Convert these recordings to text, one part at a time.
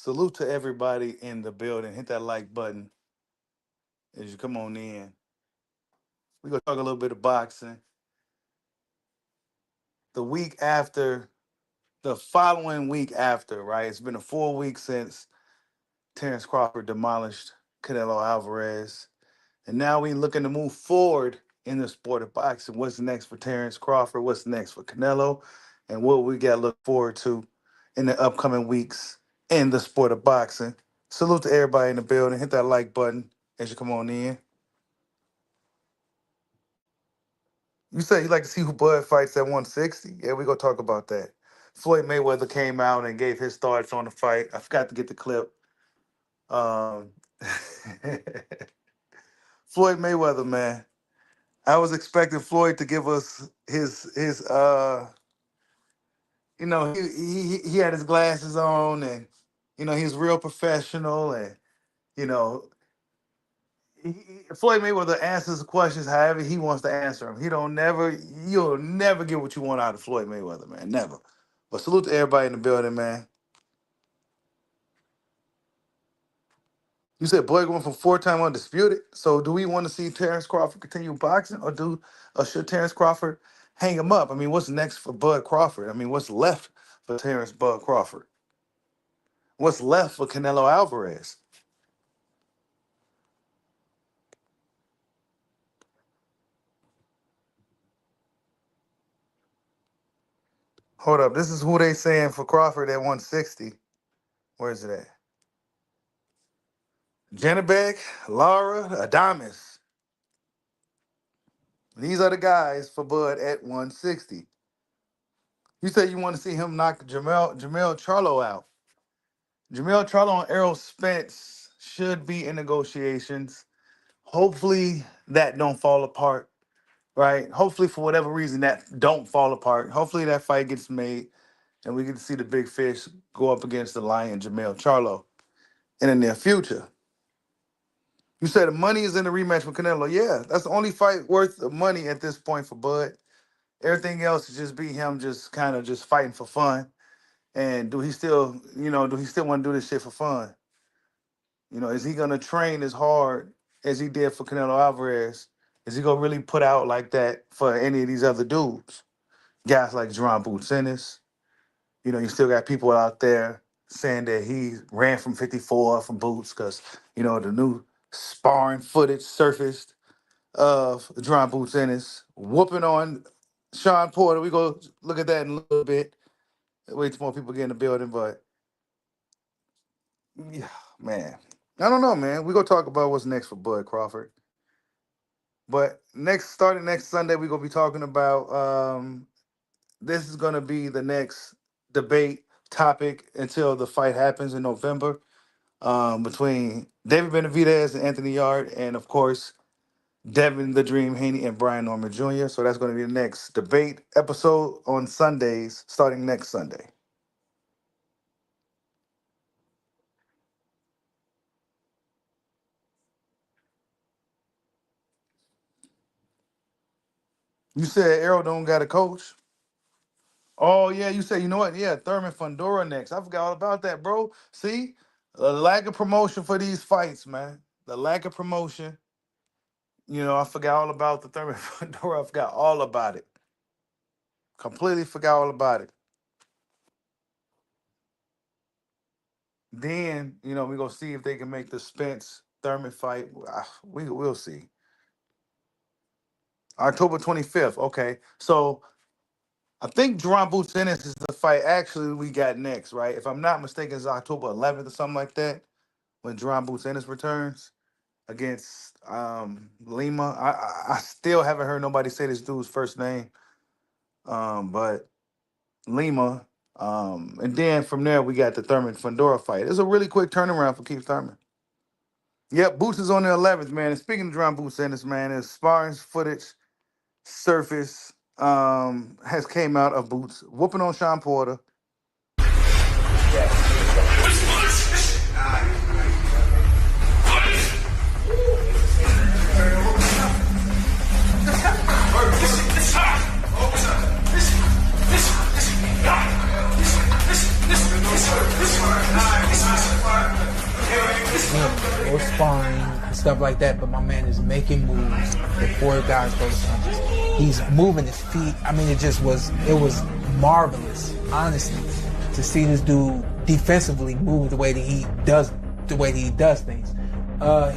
Salute to everybody in the building. Hit that like button as you come on in. We're going to talk a little bit of boxing. The following week after, right? It's been a 4 week since Terence Crawford demolished Canelo Alvarez. And now we looking to move forward in the sport of boxing. What's next for Terence Crawford? What's next for Canelo? And what we got to look forward to in the upcoming weeks in the sport of boxing. Salute to everybody in the building. Hit that like button as you come on in. You said you like to see who Bud fights at 160? Yeah, we're going to talk about that. Floyd Mayweather came out and gave his thoughts on the fight. I forgot to get the clip. Floyd Mayweather, man. I was expecting Floyd to give us his he had his glasses on and he was real professional and you know Floyd Mayweather answers questions however he wants to answer them. You'll never get what you want out of Floyd Mayweather, man. Never. But salute to everybody in the building, man. You said Boyd went from 4-time undisputed. So do we want to see Terence Crawford continue boxing or should Terence Crawford hang him up? I mean, what's next for Bud Crawford? I mean, what's left for Terence Bud Crawford? What's left for Canelo Alvarez? Hold up. This is who they saying for Crawford at 160. Where is it at? Janabek, Lara, Adames. These are the guys for Bud at 160. You said you want to see him knock Jamel Charlo out. Jamel Charlo and Errol Spence should be in negotiations. Hopefully that don't fall apart, right? Hopefully for whatever reason that don't fall apart. Hopefully that fight gets made and we get to see the big fish go up against the lion Jamel Charlo in the near future. You said the money is in the rematch with Canelo. Yeah, that's the only fight worth the money at this point for Bud. Everything else is just be him just kind of just fighting for fun. And do he still want to do this shit for fun? Is he going to train as hard as he did for Canelo Alvarez? Is he going to really put out like that for any of these other dudes? Guys like Jerron Boots Ennis. You still got people out there saying that he ran from 54 from Boots because, the new sparring footage surfaced of Jerron Boots Ennis whooping on Sean Porter. We go look at that in a little bit. Wait till more people get in the building, but yeah, man. I don't know, man. We're gonna talk about what's next for Bud Crawford. But starting next Sunday, we're gonna be talking about this is gonna be the next debate topic until the fight happens in November between David Benavidez and Anthony Yard, and of course Devin the Dream Haney and Brian Norman Jr. So that's going to be the next debate episode on Sundays, starting next Sunday. You said Errol don't got a coach. Oh yeah, you said what? Yeah, Thurman Fundora next. I forgot all about that, bro. See, the lack of promotion for these fights, man. The lack of promotion. I forgot all about the Thurman Fundora. I forgot all about it. Completely forgot all about it. Then, we're going to see if they can make the Spence Thurman fight. We'll see. October 25th. Okay. So I think Jerron Boots Ennis is the fight actually we got next, right? If I'm not mistaken, it's October 11th or something like that when Jerron Boots Ennis returns against Lima. I still haven't heard nobody say this dude's first name. But Lima. And then from there, we got the Thurman Fundora fight. It's a really quick turnaround for Keith Thurman. Yep, Boots is on the 11th, man. And speaking of Jerron Boots Ennis, man, his sparring footage surface has came out of Boots whooping on Sean Porter. stuff like that, but my man is making moves before guys throw the punches. He's moving his feet. I mean, it was marvelous, honestly, to see this dude defensively move the way that he does things.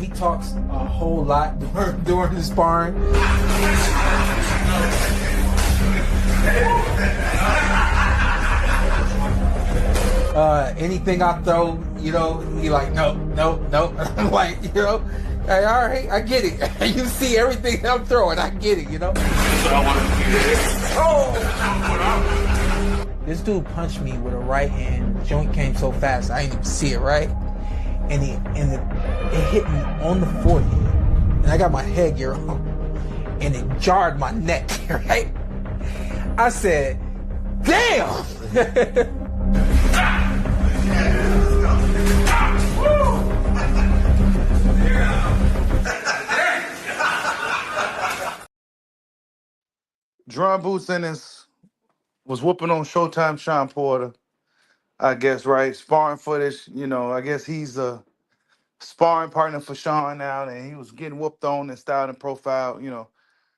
He talks a whole lot during the sparring. Anything I throw, he like, no. I'm like, hey, all right, I get it. You see everything I'm throwing, I get it, Oh! This dude punched me with a right hand. The joint came so fast, I didn't even see it, right? And it hit me on the forehead. And I got my headgear on. And it jarred my neck, right? I said, damn! John Boots Ennis was whooping on Showtime Sean Porter, I guess, right? Sparring footage, I guess he's a sparring partner for Sean now, and he was getting whooped on and styled and profiled.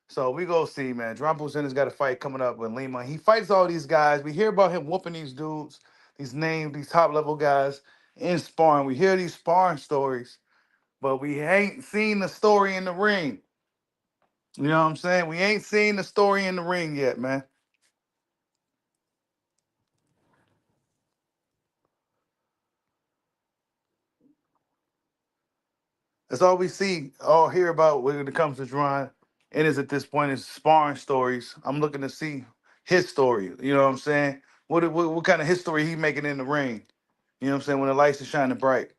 So we go see, man. John Boots Ennis got a fight coming up with Lima. He fights all these guys. We hear about him whooping these dudes, these top-level guys in sparring. We hear these sparring stories, but we ain't seen the story in the ring. You know what I'm saying? We ain't seen the story in the ring yet, man. That's all we see, all hear about when it comes to Jerron Ennis at this point is sparring stories. I'm looking to see his story. You know what I'm saying? What kind of history he making in the ring? You know what I'm saying? When the lights are shining bright.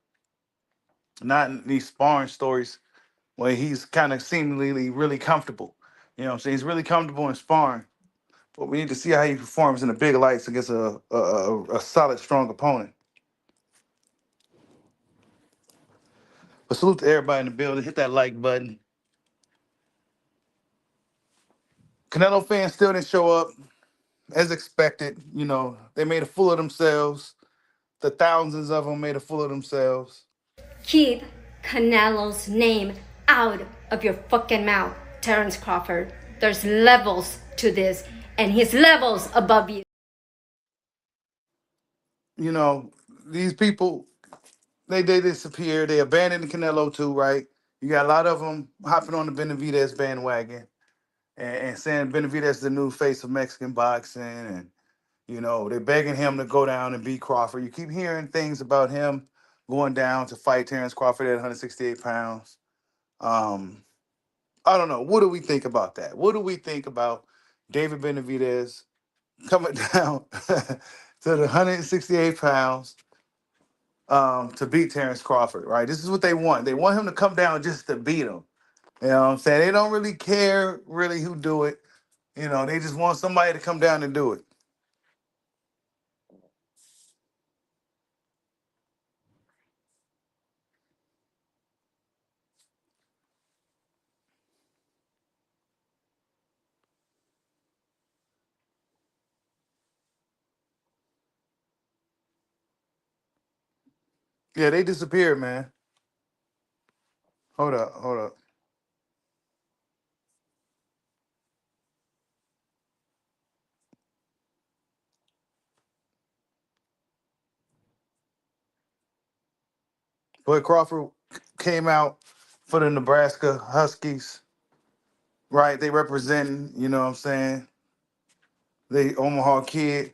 Not in these sparring stories where he's kind of seemingly really comfortable. You know what I'm saying? He's really comfortable in sparring. But we need to see how he performs in the big lights against a solid, strong opponent. But salute to everybody in the building. Hit that like button. Canelo fans still didn't show up as expected. They made a fool of themselves. The thousands of them made a fool of themselves. Keep Canelo's name out of your fucking mouth, Terence Crawford. There's levels to this, and he's levels above you. These people, they disappear. They abandoned Canelo too, right? You got a lot of them hopping on the Benavidez bandwagon and saying Benavidez is the new face of Mexican boxing, and they're begging him to go down and beat Crawford. You keep hearing things about him going down to fight Terence Crawford at 168 pounds. I don't know. What do we think about that? What do we think about David Benavidez coming down to the 168 pounds to beat Terence Crawford, right? This is what they want. They want him to come down just to beat him. You know what I'm saying? They don't really care really who do it. They just want somebody to come down and do it. Yeah, they disappeared, man. Hold up, hold up. But Crawford came out for the Nebraska Huskies, right? They representing, you know what I'm saying? They Omaha kid,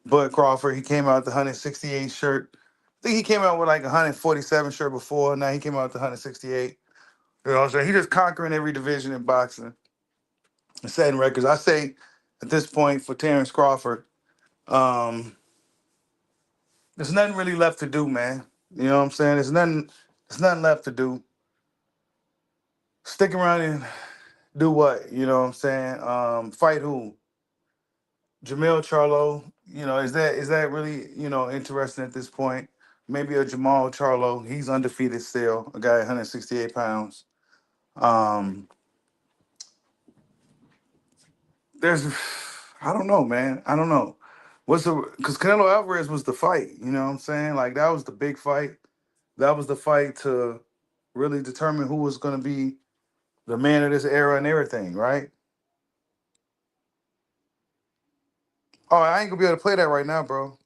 Bud Crawford. He came out the 168 shirt. I think he came out with like 147 shirt before. Now he came out with the 168. You know what I'm saying? He just conquering every division in boxing and setting records. I say at this point for Terence Crawford, there's nothing really left to do, man. You know what I'm saying? There's nothing left to do. Stick around and do what? You know what I'm saying? Fight who? Jamel Charlo. Is that really, interesting at this point? Maybe a Jamal Charlo. He's undefeated still, a guy at 168 pounds. Um, there's I don't know, man. I don't know. Because Canelo Alvarez was the fight, you know what I'm saying? Like that was the big fight. That was the fight to really determine who was going to be the man of this era and everything, right? Oh, I ain't gonna be able to play that right now, bro.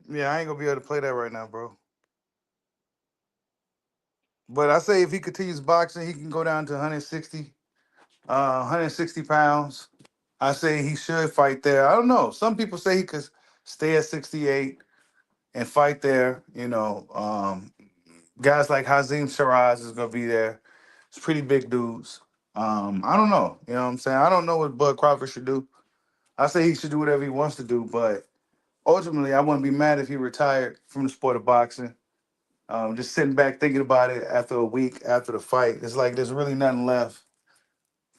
Yeah, I ain't gonna be able to play that right now, bro. But I say if he continues boxing, he can go down to 160 pounds. I say he should fight there. I don't know. Some people say he could stay at 68 and fight there. Guys like Hazim Shiraz is gonna be there. It's pretty big dudes. I don't know. You know what I'm saying? I don't know what Bud Crawford should do. I say he should do whatever he wants to do, but ultimately, I wouldn't be mad if he retired from the sport of boxing. Just sitting back thinking about it after a week after the fight, it's like there's really nothing left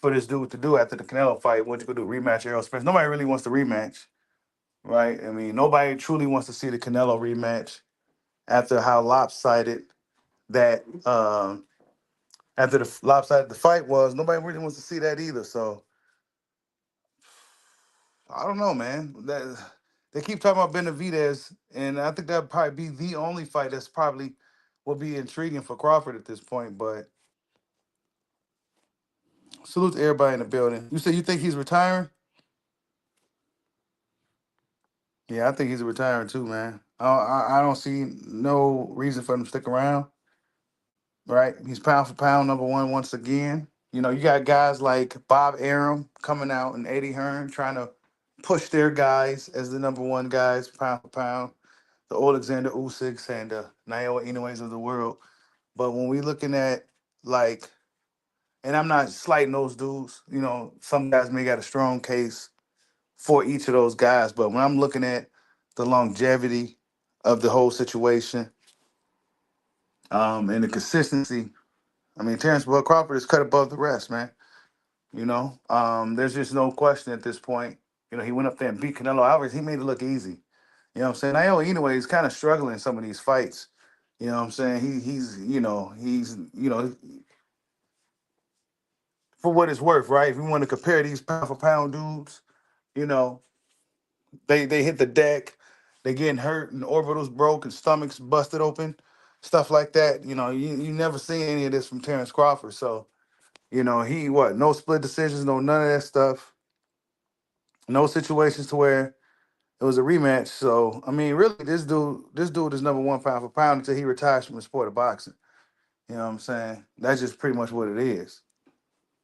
for this dude to do after the Canelo fight. What you gonna do? Rematch Errol Spence? Nobody really wants to rematch, right? I mean, nobody truly wants to see the Canelo rematch after how lopsided that after the lopsided the fight was. Nobody really wants to see that either. So I don't know, man. They keep talking about Benavidez, and I think that'd probably be the only fight that's probably will be intriguing for Crawford at this point. But salute to everybody in the building. You said you think he's retiring? Yeah, I think he's retiring too, man. I don't see no reason for him to stick around. Right? He's pound for pound number one once again. You got guys like Bob Arum coming out and Eddie Hearn trying to push their guys as the number one guys pound for pound. The Alexander Usyks and the Naoya Inoue of the world. But when we looking at like, and I'm not slighting those dudes, some guys may got a strong case for each of those guys. But when I'm looking at the longevity of the whole situation, and the consistency, I mean, Terence Bud Crawford is cut above the rest, man. There's just no question at this point. He went up there and beat Canelo Alvarez. He made it look easy. You know what I'm saying? Naoya Inoue is kind of struggling in some of these fights. You know what I'm saying? He's for what it's worth, right? If you want to compare these pound for pound dudes, you know, they hit the deck, they getting hurt and orbitals broke and stomachs busted open, stuff like that. You never see any of this from Terence Crawford. So, he no split decisions, no none of that stuff. No situations to where it was a rematch. So I mean, really, this dude is number one pound for pound until he retires from the sport of boxing. You know what I'm saying? That's just pretty much what it is.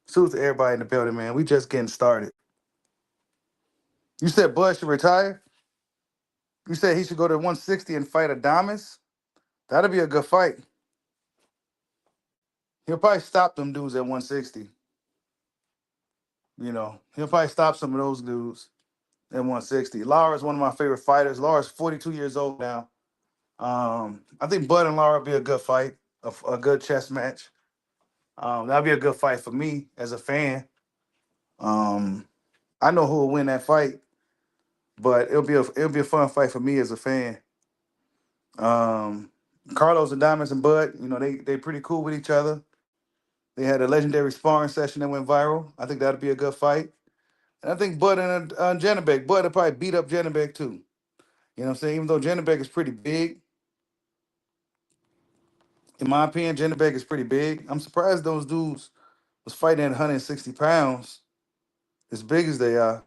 Salute to everybody in the building, man. We just getting started. You said Bud should retire? You said he should go to 160 and fight Adamas? That'd be a good fight. He'll probably stop them dudes at 160. He'll probably stop some of those dudes at 160. Lara is one of my favorite fighters. Lara's 42 years old now. I think Bud and Lara would be a good fight, a good chess match. That'd be a good fight for me as a fan. Um, I know who will win that fight, but it'll be a fun fight for me as a fan. Um, Carlos and Diamonds and Bud, they pretty cool with each other. They had a legendary sparring session that went viral. I think that'd be a good fight. And I think Bud and Janabek, Bud will probably beat up Janabek too. You know what I'm saying? Even though Janabek is pretty big, in my opinion, Janabek is pretty big. I'm surprised those dudes was fighting at 160 pounds, as big as they are.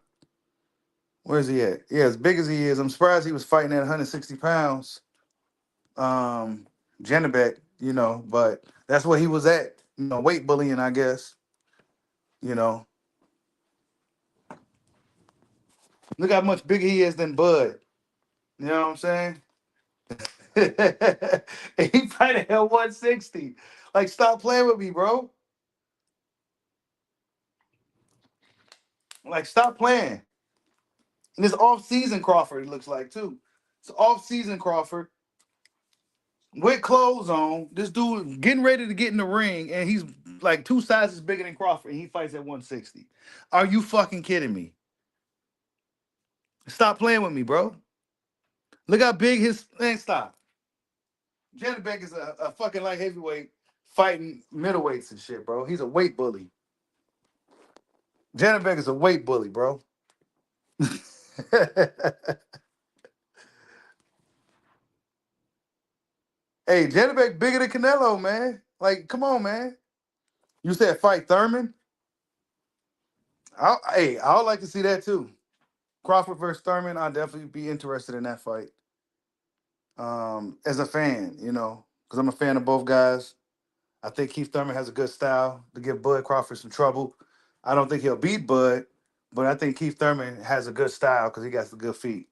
Where's he at? Yeah, as big as he is. I'm surprised he was fighting at 160 pounds. Janabek, but that's where he was at. Weight bullying, I guess. You know, look how much bigger he is than Bud. You know what I'm saying? And he fighting at 160. Like, stop playing with me, bro. Like, stop playing. And it's off-season Crawford, it looks like, too. It's off-season Crawford with clothes on. This dude getting ready to get in the ring, and he's like two sizes bigger than Crawford, and he fights at 160. Are you fucking kidding me? Stop playing with me, bro. Look how big his man. Stop. Janabek is a fucking light heavyweight fighting middleweights and shit, bro. He's a weight bully. Janabek is a weight bully, bro. Hey, Janabek bigger than Canelo, man. Like, come on, man. You said fight Thurman? I would like to see that too. Crawford versus Thurman, I'd definitely be interested in that fight. As a fan, because I'm a fan of both guys. I think Keith Thurman has a good style to give Bud Crawford some trouble. I don't think he'll beat Bud, but I think Keith Thurman has a good style because he got some good feet.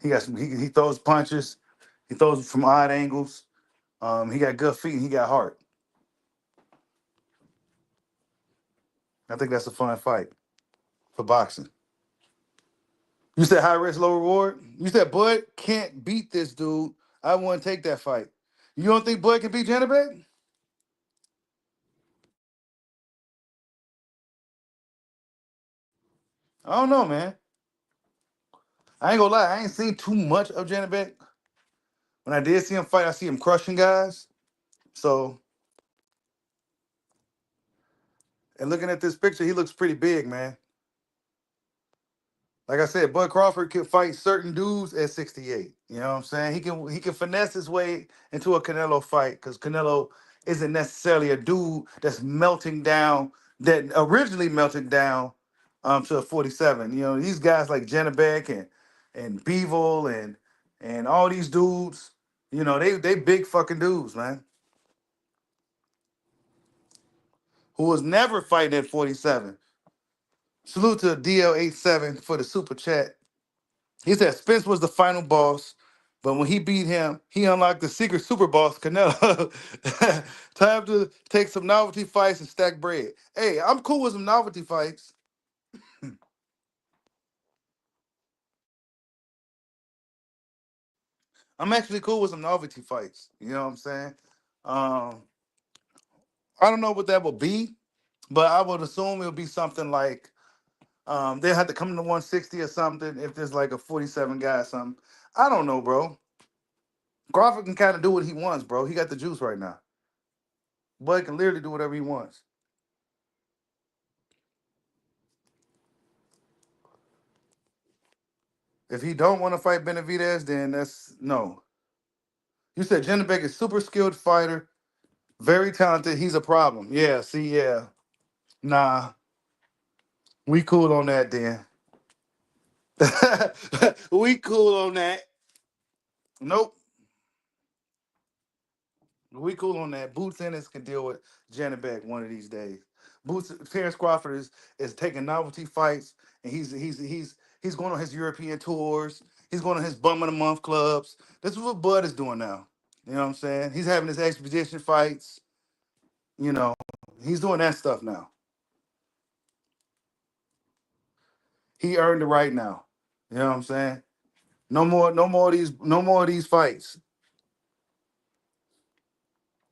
He got some. He throws punches. He throws from odd angles. He got good feet and he got heart. I think that's a fun fight for boxing. You said high risk, low reward. You said Bud can't beat this dude. I wouldn't take that fight. You don't think Bud can beat Janabek? I don't know, man. I ain't gonna lie. I ain't seen too much of Janabek. When I did see him fight, I see him crushing guys. So, and looking at this picture, he looks pretty big, man. Like I said, Bud Crawford can fight certain dudes at 68. You know what I'm saying? He can finesse his way into a Canelo fight because Canelo isn't necessarily a dude that's melting down, that originally melted down to a 47. These guys like Janabek and Beevil and all these dudes, they big fucking dudes, man. Who was never fighting at 47. Salute to DL87 for the super chat. He said Spence was the final boss, but when he beat him, he unlocked the secret super boss, Canelo. Time to take some novelty fights and stack bread. Hey, I'm cool with some novelty fights. I'm actually cool with some novelty fights. You know what I'm saying? Um, I don't know what that will be, but I would assume it'll be something like they'll have to come to 160 or something if there's like a 47 guy or something. I don't know, bro. Crawford can kind of do what he wants, bro. He got the juice right now. Bud can literally do whatever he wants. If he don't want to fight Benavidez, then that's no. You said Janabek is super skilled fighter, very talented. He's a problem. Yeah, see, yeah. Nah, we cool on that then. We cool on that. Nope. We cool on that. Boots Ennis can deal with Janabek one of these days. Terence Crawford is taking novelty fights and he's going on his European tours. He's going on his bum of the month clubs. This is what Bud is doing now. You know what I'm saying? He's having his expedition fights. You know, he's doing that stuff now. He earned the right now. You know what I'm saying? No more of these fights.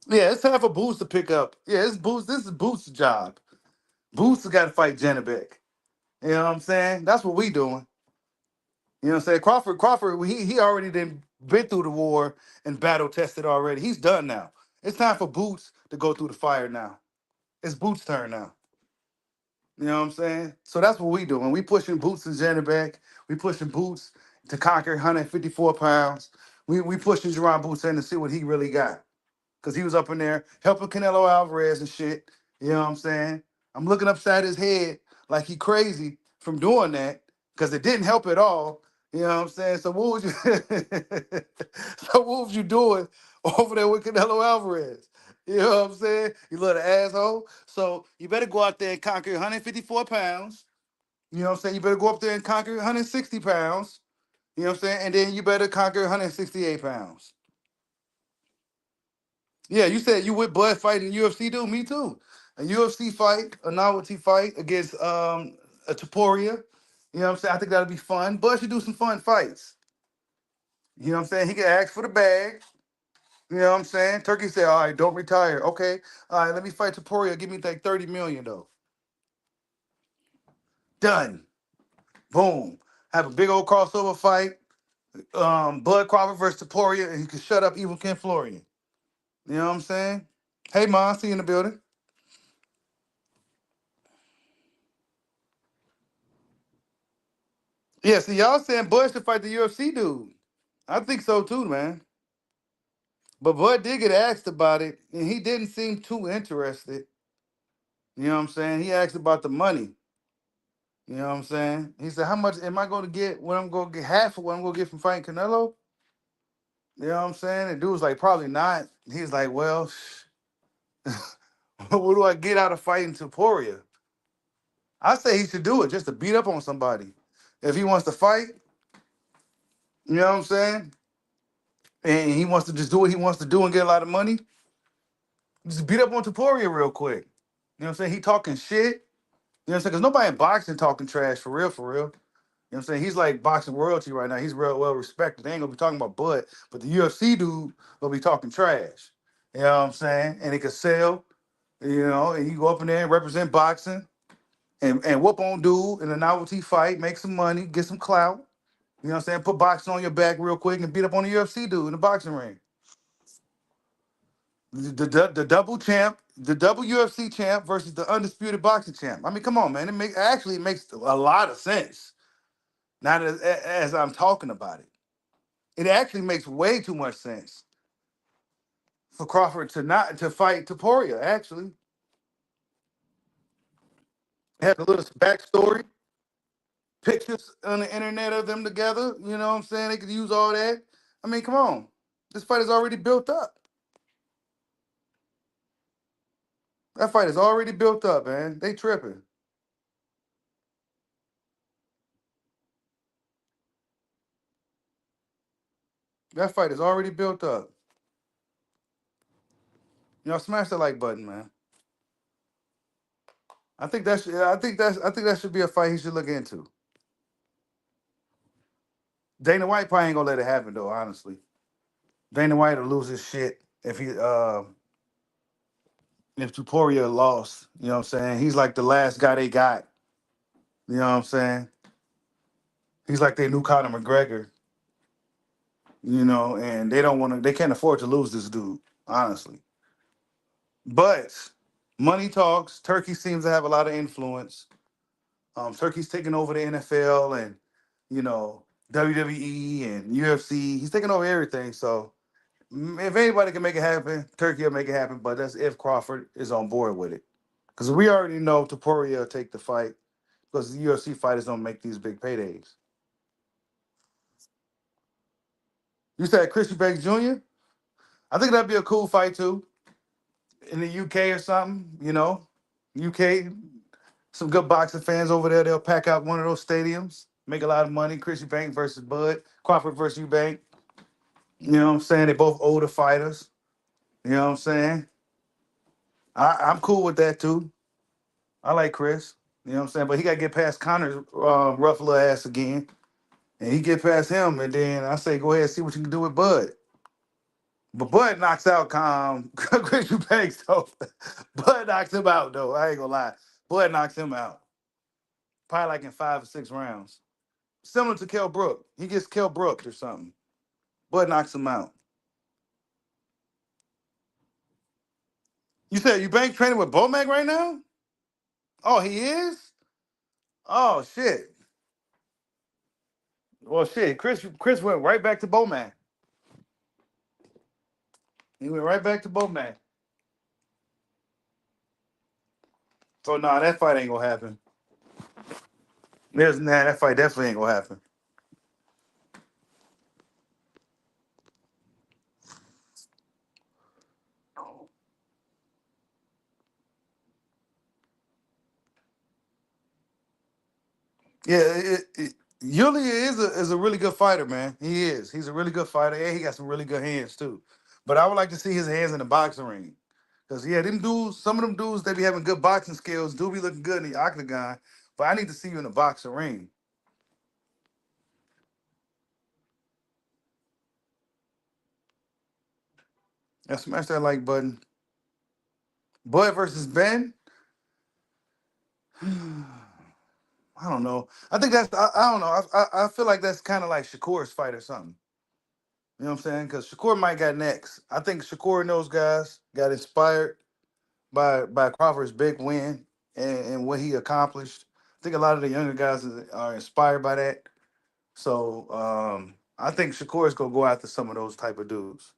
Yeah, it's time for Boots to pick up. Yeah, it's Boots. This is Boots' job. Boots has got to fight Janabek. You know what I'm saying? That's what we doing. You know what I'm saying? Crawford, he already been through the war and battle tested already. He's done now. It's time for Boots to go through the fire now. It's Boots' turn now. You know what I'm saying? So that's what we doing. We pushing Boots and Janabek. We pushing Boots to conquer 154 pounds. We pushing Jerron Boots in to see what he really got. Because he was up in there helping Canelo Alvarez and shit. You know what I'm saying? I'm looking upside his head like he crazy from doing that because it didn't help at all. You know what I'm saying? So what was you so what was you doing over there with Canelo Alvarez? You know what I'm saying? You little asshole. So you better go out there and conquer 154 pounds. You know what I'm saying? You better go up there and conquer 160 pounds. You know what I'm saying? And then you better conquer 168 pounds. Yeah, you said you with Bud fighting UFC, dude. Me too. A UFC fight, a novelty fight against a Taporia. You know what I'm saying? I think that'll be fun. Bud should do some fun fights. You know what I'm saying? He can ask for the bag. You know what I'm saying? Turkey said, all right, don't retire. Okay. All right, let me fight Taporia. Give me like 30 million though. Done. Boom. Have a big old crossover fight. Bud Crawford versus Taporia, and he can shut up Evil Ken Florian. You know what I'm saying? Hey, Ma, see you in the building. Yeah, see, y'all saying Bud should fight the UFC dude. I think so too, man. But Bud did get asked about it, and he didn't seem too interested. You know what I'm saying? He asked about the money. You know what I'm saying? He said, "How much am I going to get? When I'm going to get half of what I'm going to get from fighting Canelo?" You know what I'm saying? And dude was like, "Probably not." He's like, "Well, what do I get out of fighting Topuria?" I say he should do it just to beat up on somebody. If he wants to fight, you know what I'm saying? And he wants to just do what he wants to do and get a lot of money, just beat up on Topuria real quick. You know what I'm saying? He talking shit. You know what I'm saying? Because nobody in boxing talking trash for real, for real. You know what I'm saying? He's like boxing royalty right now. He's real well respected. They ain't gonna be talking about Bud, but the UFC dude will be talking trash. You know what I'm saying? And it could sell, you know, and you go up in there and represent boxing and whoop on dude in a novelty fight, make some money, get some clout. You know what I'm saying? Put boxing on your back real quick and beat up on the UFC dude in the boxing ring. The double champ, the double UFC champ versus the undisputed boxing champ. I mean, come on, man. It makes a lot of sense. Now that as I'm talking about it, it actually makes way too much sense for Crawford to not to fight Topuria. Actually, it has a little backstory, pictures on the internet of them together. You know what I'm saying? They could use all that. I mean, come on. This fight is already built up. That fight is already built up, man. They tripping. That fight is already built up. You know, smash the like button, man. I think that should be a fight he should look into. Dana White probably ain't gonna let it happen though, honestly. Dana White will lose his shit if Tuporia lost. You know what I'm saying? He's like the last guy they got. You know what I'm saying? He's like their new Conor McGregor. You know, and they can't afford to lose this dude, honestly. But money talks. Turkey seems to have a lot of influence. Turkey's taking over the NFL and you know WWE and UFC. He's taking over everything. So if anybody can make it happen, Turkey will make it happen. But that's if Crawford is on board with it, because we already know Topuria will take the fight because the UFC fighters don't make these big paydays. You said Christian Banks Jr. I think that'd be a cool fight too in the UK or something. You know, UK. Some good boxing fans over there. They'll pack out one of those stadiums, make a lot of money. Chrissy Bank versus Bud, Crawford versus Eubank. You know what I'm saying? They both older fighters. You know what I'm saying? I'm cool with that too. I like Chris. You know what I'm saying? But he got to get past Connor's rough little ass again. And he get past him, and then I say, go ahead and see what you can do with Bud. But Bud knocks out Chris Eubanks, though. Bud knocks him out, though. I ain't gonna lie. Bud knocks him out. Probably like in 5 or 6 rounds. Similar to Kell Brook. He gets Kell Brook or something. Bud knocks him out. You said you bank training with Bomac right now? Oh, he is? Oh shit. Well shit. Chris went right back to Bomac. He went right back to Bomac. So nah, that fight ain't gonna happen. That fight definitely ain't gonna happen. Yeah, Yulia is a really good fighter, man. He is. He's a really good fighter, and he got some really good hands too. But I would like to see his hands in the boxing ring. Cause yeah, them dudes, some of them dudes, they be having good boxing skills, do be looking good in the octagon. But I need to see you in the boxing ring. And smash that like button. Bud versus Ben. I don't know. I think I don't know. I feel like that's kind of like Shakur's fight or something. You know what I'm saying? Because Shakur might got next. I think Shakur and those guys got inspired by Crawford's big win and what he accomplished. I think a lot of the younger guys are inspired by that. So I think Shakur is gonna go after some of those type of dudes.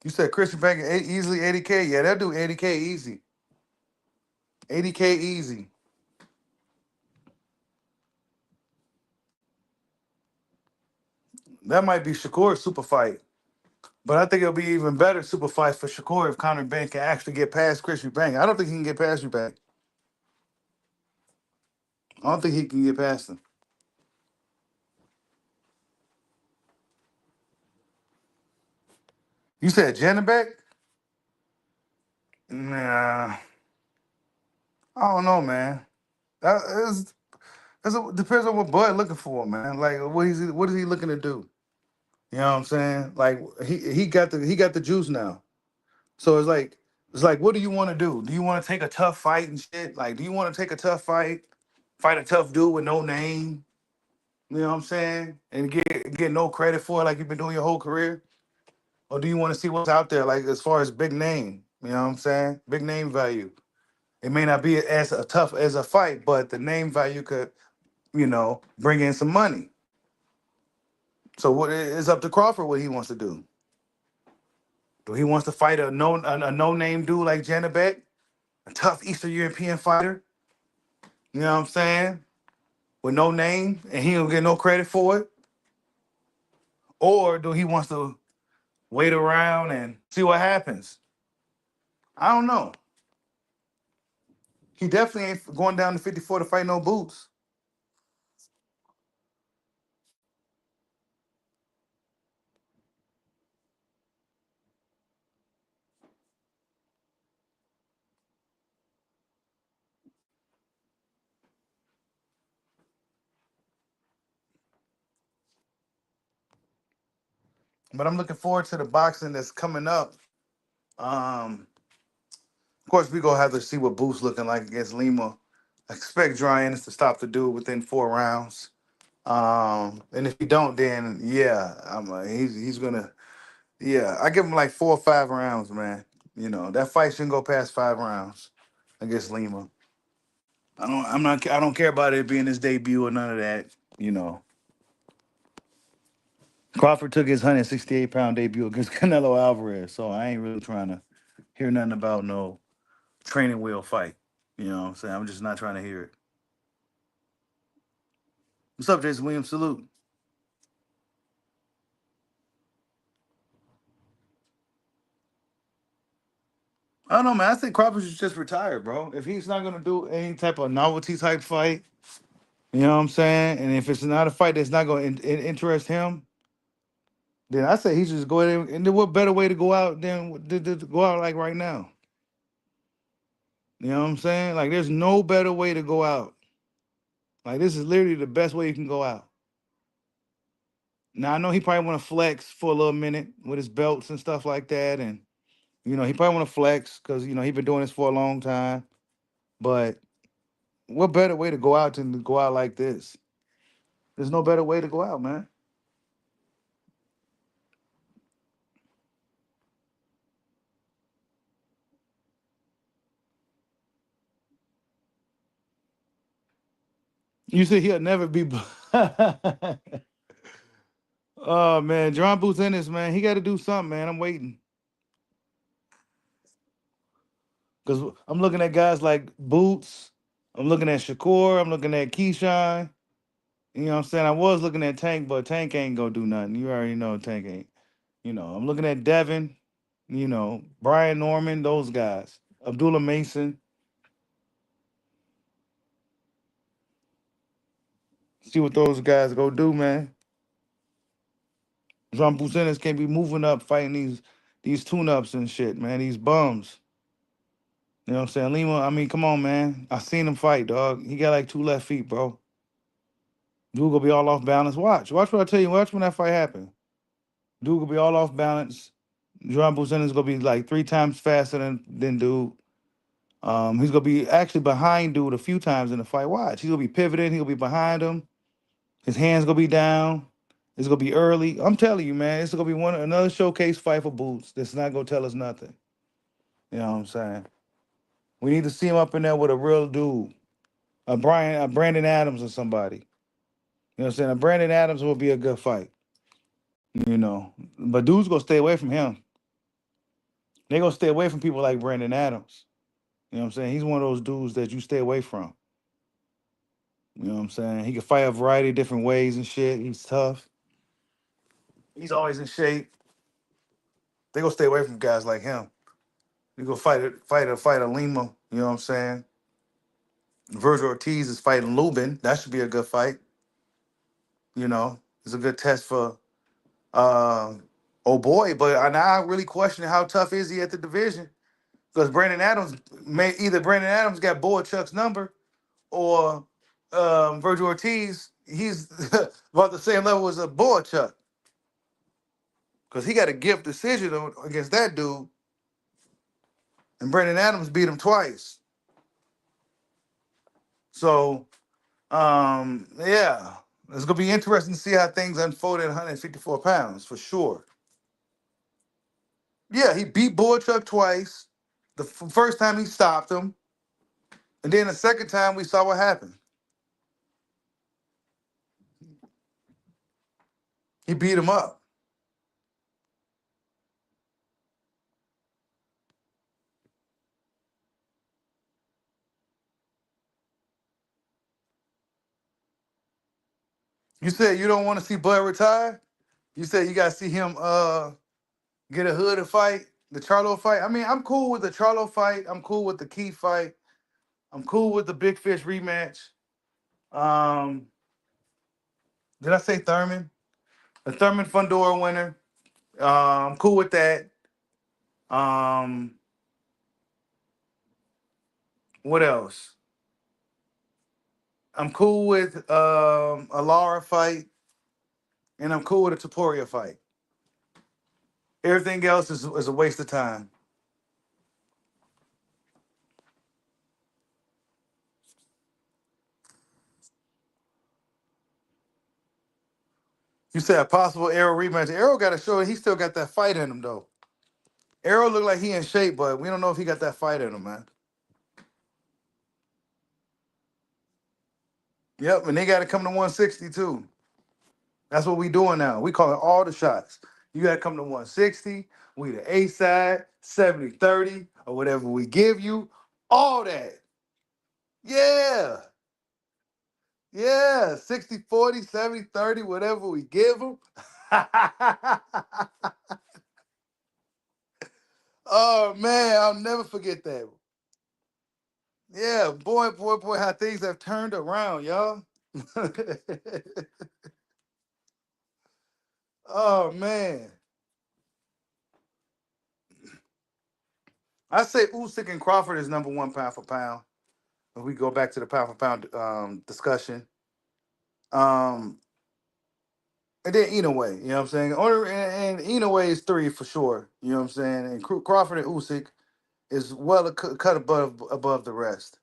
You said Christian Bank easily 80K. Yeah, they'll do 80K easy. 80K easy. That might be Shakur's super fight. But I think it'll be even better super fight for Shakur if Conor Ben can actually get past Christian Bank. I don't think he can get past you back. I don't think he can get past him. You said Janabek? Nah, I don't know, man. That is, depends on what Bud looking for, man. Like what is he looking to do? You know what I'm saying? Like he got the juice now. So it's like what do you want to do? Do you want to take a tough fight and shit? Like, do you want to take a tough fight a tough dude with no name? You know what I'm saying? And get no credit for it like you've been doing your whole career? Or do you want to see what's out there, like as far as big name? You know what I'm saying? Big name value. It may not be as a tough as a fight, but the name value could, bring in some money. So what it's up to Crawford what he wants to do. Do he wants to fight a no name dude like Janabek, a tough Eastern European fighter? You know what I'm saying? With no name and he don't get no credit for it? Or do he wants to wait around and see what happens? I don't know. He definitely ain't going down to 54 to fight no boots. But I'm looking forward to the boxing that's coming up. Of course, we gonna have to see what Boots looking like against Lima. I expect Ryan to stop the dude within 4 rounds. And if he don't, then yeah, he's gonna I give him like 4 or 5 rounds, man. That fight shouldn't go past 5 rounds against Lima. I don't care about it being his debut or none of that. You know, Crawford took his 168-pound debut against Canelo Alvarez, so I ain't really trying to hear nothing about no training wheel fight. You know what I'm saying? I'm just not trying to hear it. What's up, Jason Williams? Salute. I don't know, man. I think Crawford should just retire, bro. If he's not gonna do any type of novelty type fight, you know what I'm saying? And if it's not a fight that's not gonna interest him, then I say he should just go ahead and then what better way to go out than to go out like right now? You know what I'm saying? Like there's no better way to go out. Like this is literally the best way you can go out. Now I know he probably want to flex for a little minute with his belts and stuff like that, and he probably want to flex because he been doing this for a long time. But what better way to go out than to go out like this? There's no better way to go out, man. You said he'll never be. Oh man, John Boots Ennis, man, he got to do something, man. I'm waiting because I'm looking at guys like Boots. I'm looking at Shakur. I'm looking at Keyshawn. You know what I'm saying? I was looking at Tank, but Tank ain't gonna do nothing. You already know Tank ain't. I'm looking at Devin. Brian Norman, those guys. Abdullah Mason. See what those guys go do, man. Jean Bucenis can't be moving up fighting these tune-ups and shit, man. These bums. You know what I'm saying? Lima, I mean, come on, man. I seen him fight, dog. He got like 2 left feet, bro. Dude gonna be all off balance. Watch what I tell you. Watch when that fight happen. Dude gonna be all off balance. Jean Bucenis gonna be like 3 times faster than dude. He's gonna be actually behind dude a few times in the fight. Watch. He's gonna be pivoting. He's gonna be behind him. His hands gonna be down. It's gonna be early. I'm telling you, man, it's gonna be another showcase fight for Boots. That's not gonna tell us nothing. You know what I'm saying? We need to see him up in there with a real dude, a Brandon Adams or somebody. You know what I'm saying? A Brandon Adams will be a good fight. You know, but dudes gonna stay away from him. They gonna stay away from people like Brandon Adams. You know what I'm saying? He's one of those dudes that you stay away from. You know what I'm saying? He can fight a variety of different ways and shit. He's tough. He's always in shape. They gonna stay away from guys like him. You go fight a Lima. You know what I'm saying? Virgil Ortiz is fighting Lubin. That should be a good fight. You know, it's a good test for oh boy. But I now really question how tough is he at the division because Brandon Adams got Boychuk's number or Virgil Ortiz. He's about the same level as a Boychuk because he got a gift decision against that dude, and Brandon Adams beat him twice. So yeah, it's gonna be interesting to see how things unfold at 154 pounds for sure. Yeah, he beat Boychuk twice. The first time he stopped him, and then the second time we saw what happened. He beat him up. You said you don't want to see Bud retire. You said you gotta see him get a hood and fight the Charlo fight. I mean, I'm cool with the Charlo fight. I'm cool with the Key fight. I'm cool with the Big Fish rematch. Um, did I say Thurman? The Thurman Fundora winner. I'm cool with that. Um, what else? I'm cool with a Lara fight, and I'm cool with a Taporia fight. Everything else is a waste of time. You said a possible Arrow rematch. Arrow got to show he still got that fight in him though. Arrow look like he in shape, but we don't know if he got that fight in him, man. Yep, and they got to come to 160 too. That's what we doing now. We calling all the shots. You got to come to 160. We the A side, 70-30, or whatever we give you. All that. Yeah. Yeah. 60-40, 70-30, whatever we give them. Oh, man. I'll never forget that. Yeah. Boy, how things have turned around, y'all. Oh, man. I say Usyk and Crawford is number one pound for pound. If we go back to the pound for pound discussion, um, and then Inoue, you know what I'm saying? And Inoue is three for sure. You know what I'm saying? And Crawford and Usyk is well cut above the rest,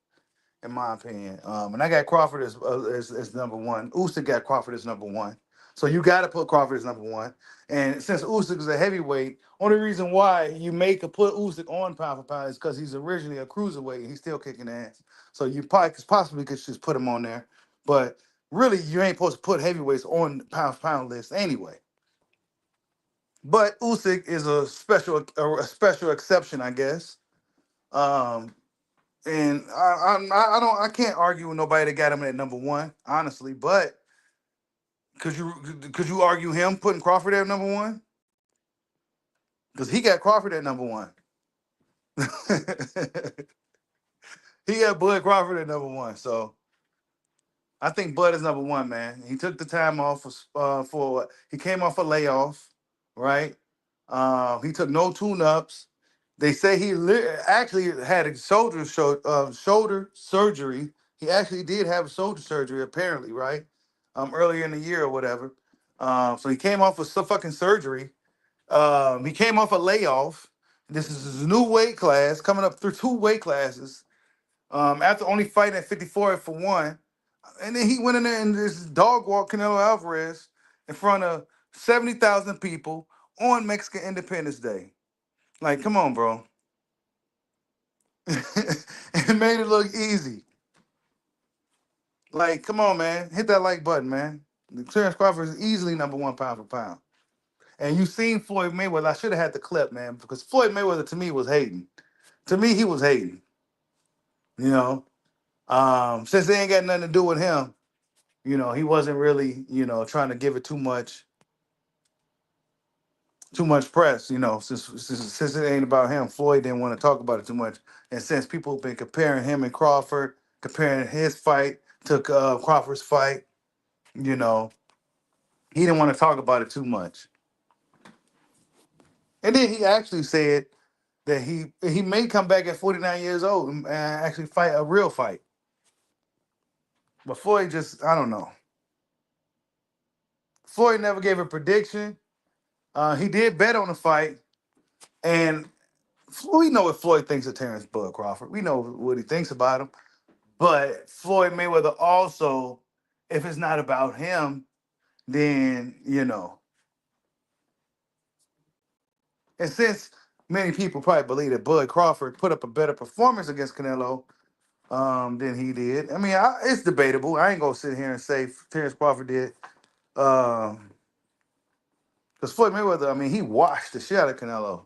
in my opinion. And I got Crawford as number one. Usyk got Crawford as number one. So you got to put Crawford as number one. And since Usyk is a heavyweight, only reason why you make a put Usyk on pound for pound is because he's originally a cruiserweight and he's still kicking ass. So you possibly could just put him on there. But really, you ain't supposed to put heavyweights on the pound for pound list anyway. But Usyk is a special exception, I guess. Um, and I can't argue with nobody that got him at number one, honestly. But could you argue him putting Crawford at number one? Because he got Crawford at number one. He got Bud Crawford at number one. So I think Bud is number one, man. He took the time off for he came off a layoff, right? He took no tune-ups. They say he actually had a shoulder surgery. He actually did have a shoulder surgery, apparently, right? Earlier in the year or whatever. So he came off with some fucking surgery. He came off a layoff. This is his new weight class, coming up through two weight classes. After only fighting at 54 for one. And then he went in there and this dog walked Canelo Alvarez in front of 70,000 people on Mexican Independence Day. Like, come on, bro. It made it look easy. Like, come on, man. Hit that like button, man. Terence Crawford is easily number one pound for pound. And you seen Floyd Mayweather. I should have had the clip, man, because Floyd Mayweather to me was hating. To me, he was hating. You know, since they ain't got nothing to do with him, he wasn't really, trying to give it too much press. Since it ain't about him, Floyd didn't want to talk about it too much. And since people have been comparing him and Crawford, comparing his fight to Crawford's fight, you know, he didn't want to talk about it too much. And then he actually said that he may come back at 49 years old and actually fight a real fight. But Floyd just, I don't know. Floyd never gave a prediction. He did bet on the fight, and we know what Floyd thinks of Terence Bud Crawford. We know what he thinks about him. But Floyd Mayweather also, if it's not about him, then, and since many people probably believe that Bud Crawford put up a better performance against Canelo than he did. I mean, it's debatable. I ain't gonna sit here and say Terence Crawford did. Because Floyd Mayweather, I mean, he washed the shit out of Canelo.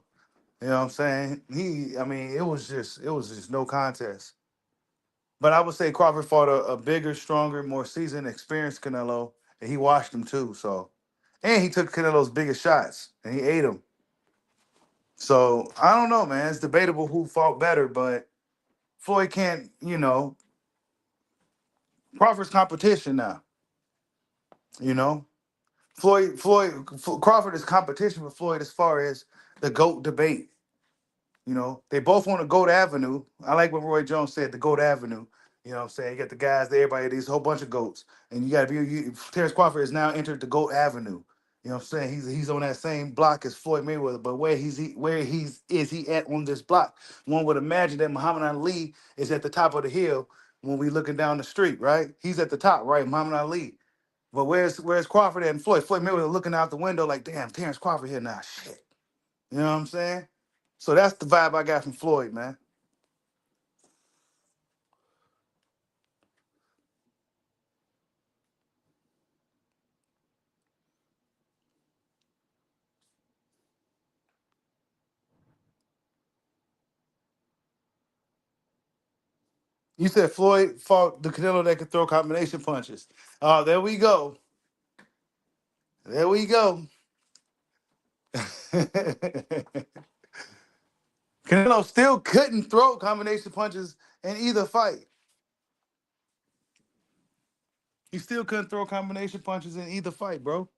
You know what I'm saying? It was just no contest. But I would say Crawford fought a bigger, stronger, more seasoned, experienced Canelo, and he washed him too. So, and he took Canelo's biggest shots and he ate him. So I don't know, man. It's debatable who fought better, but Floyd can't, Crawford's competition now. You know, Crawford is competition for Floyd as far as the GOAT debate. They both want to go to Avenue. I like what Roy Jones said, the GOAT Avenue. You know what I'm saying? You got the guys, everybody, these whole bunch of GOATs. And you got to be, Terence Crawford has now entered the GOAT Avenue. You know what I'm saying? He's on that same block as Floyd Mayweather, but where is he at on this block? One would imagine that Muhammad Ali is at the top of the hill when we looking down the street, right? He's at the top, right? Muhammad Ali. But where's Crawford at and Floyd? Floyd Mayweather looking out the window like, damn, Terence Crawford here now. Shit. You know what I'm saying? So that's the vibe I got from Floyd, man. You said Floyd fought the Canelo that could throw combination punches. Oh, there we go. There we go. Canelo still couldn't throw combination punches in either fight. He still couldn't throw combination punches in either fight, bro.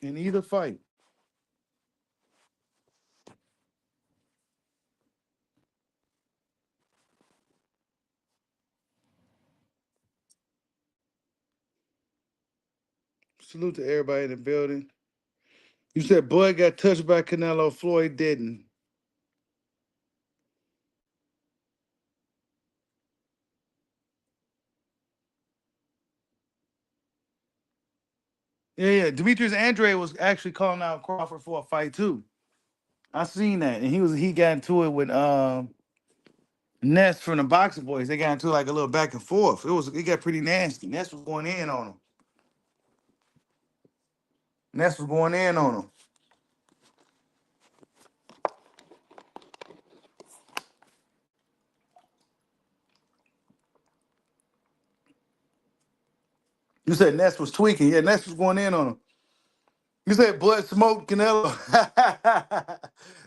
In either fight. Salute to everybody in the building. You said Bud got touched by Canelo, Floyd didn't. Yeah. Demetrius Andre was actually calling out Crawford for a fight too. I seen that, and he got into it with Ness from the Boxing Boys. They got into like a little back and forth. It got pretty nasty. Ness was going in on him. Ness was going in on him. You said Ness was tweaking. Yeah, Ness was going in on him. You said Blood Smoke Canelo.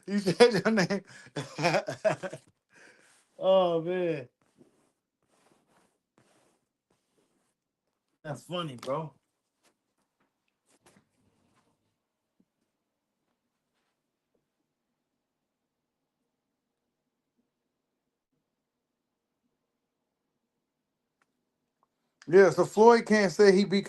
You said your name. Oh man, that's funny, bro. Yeah, so Floyd can't say he beat.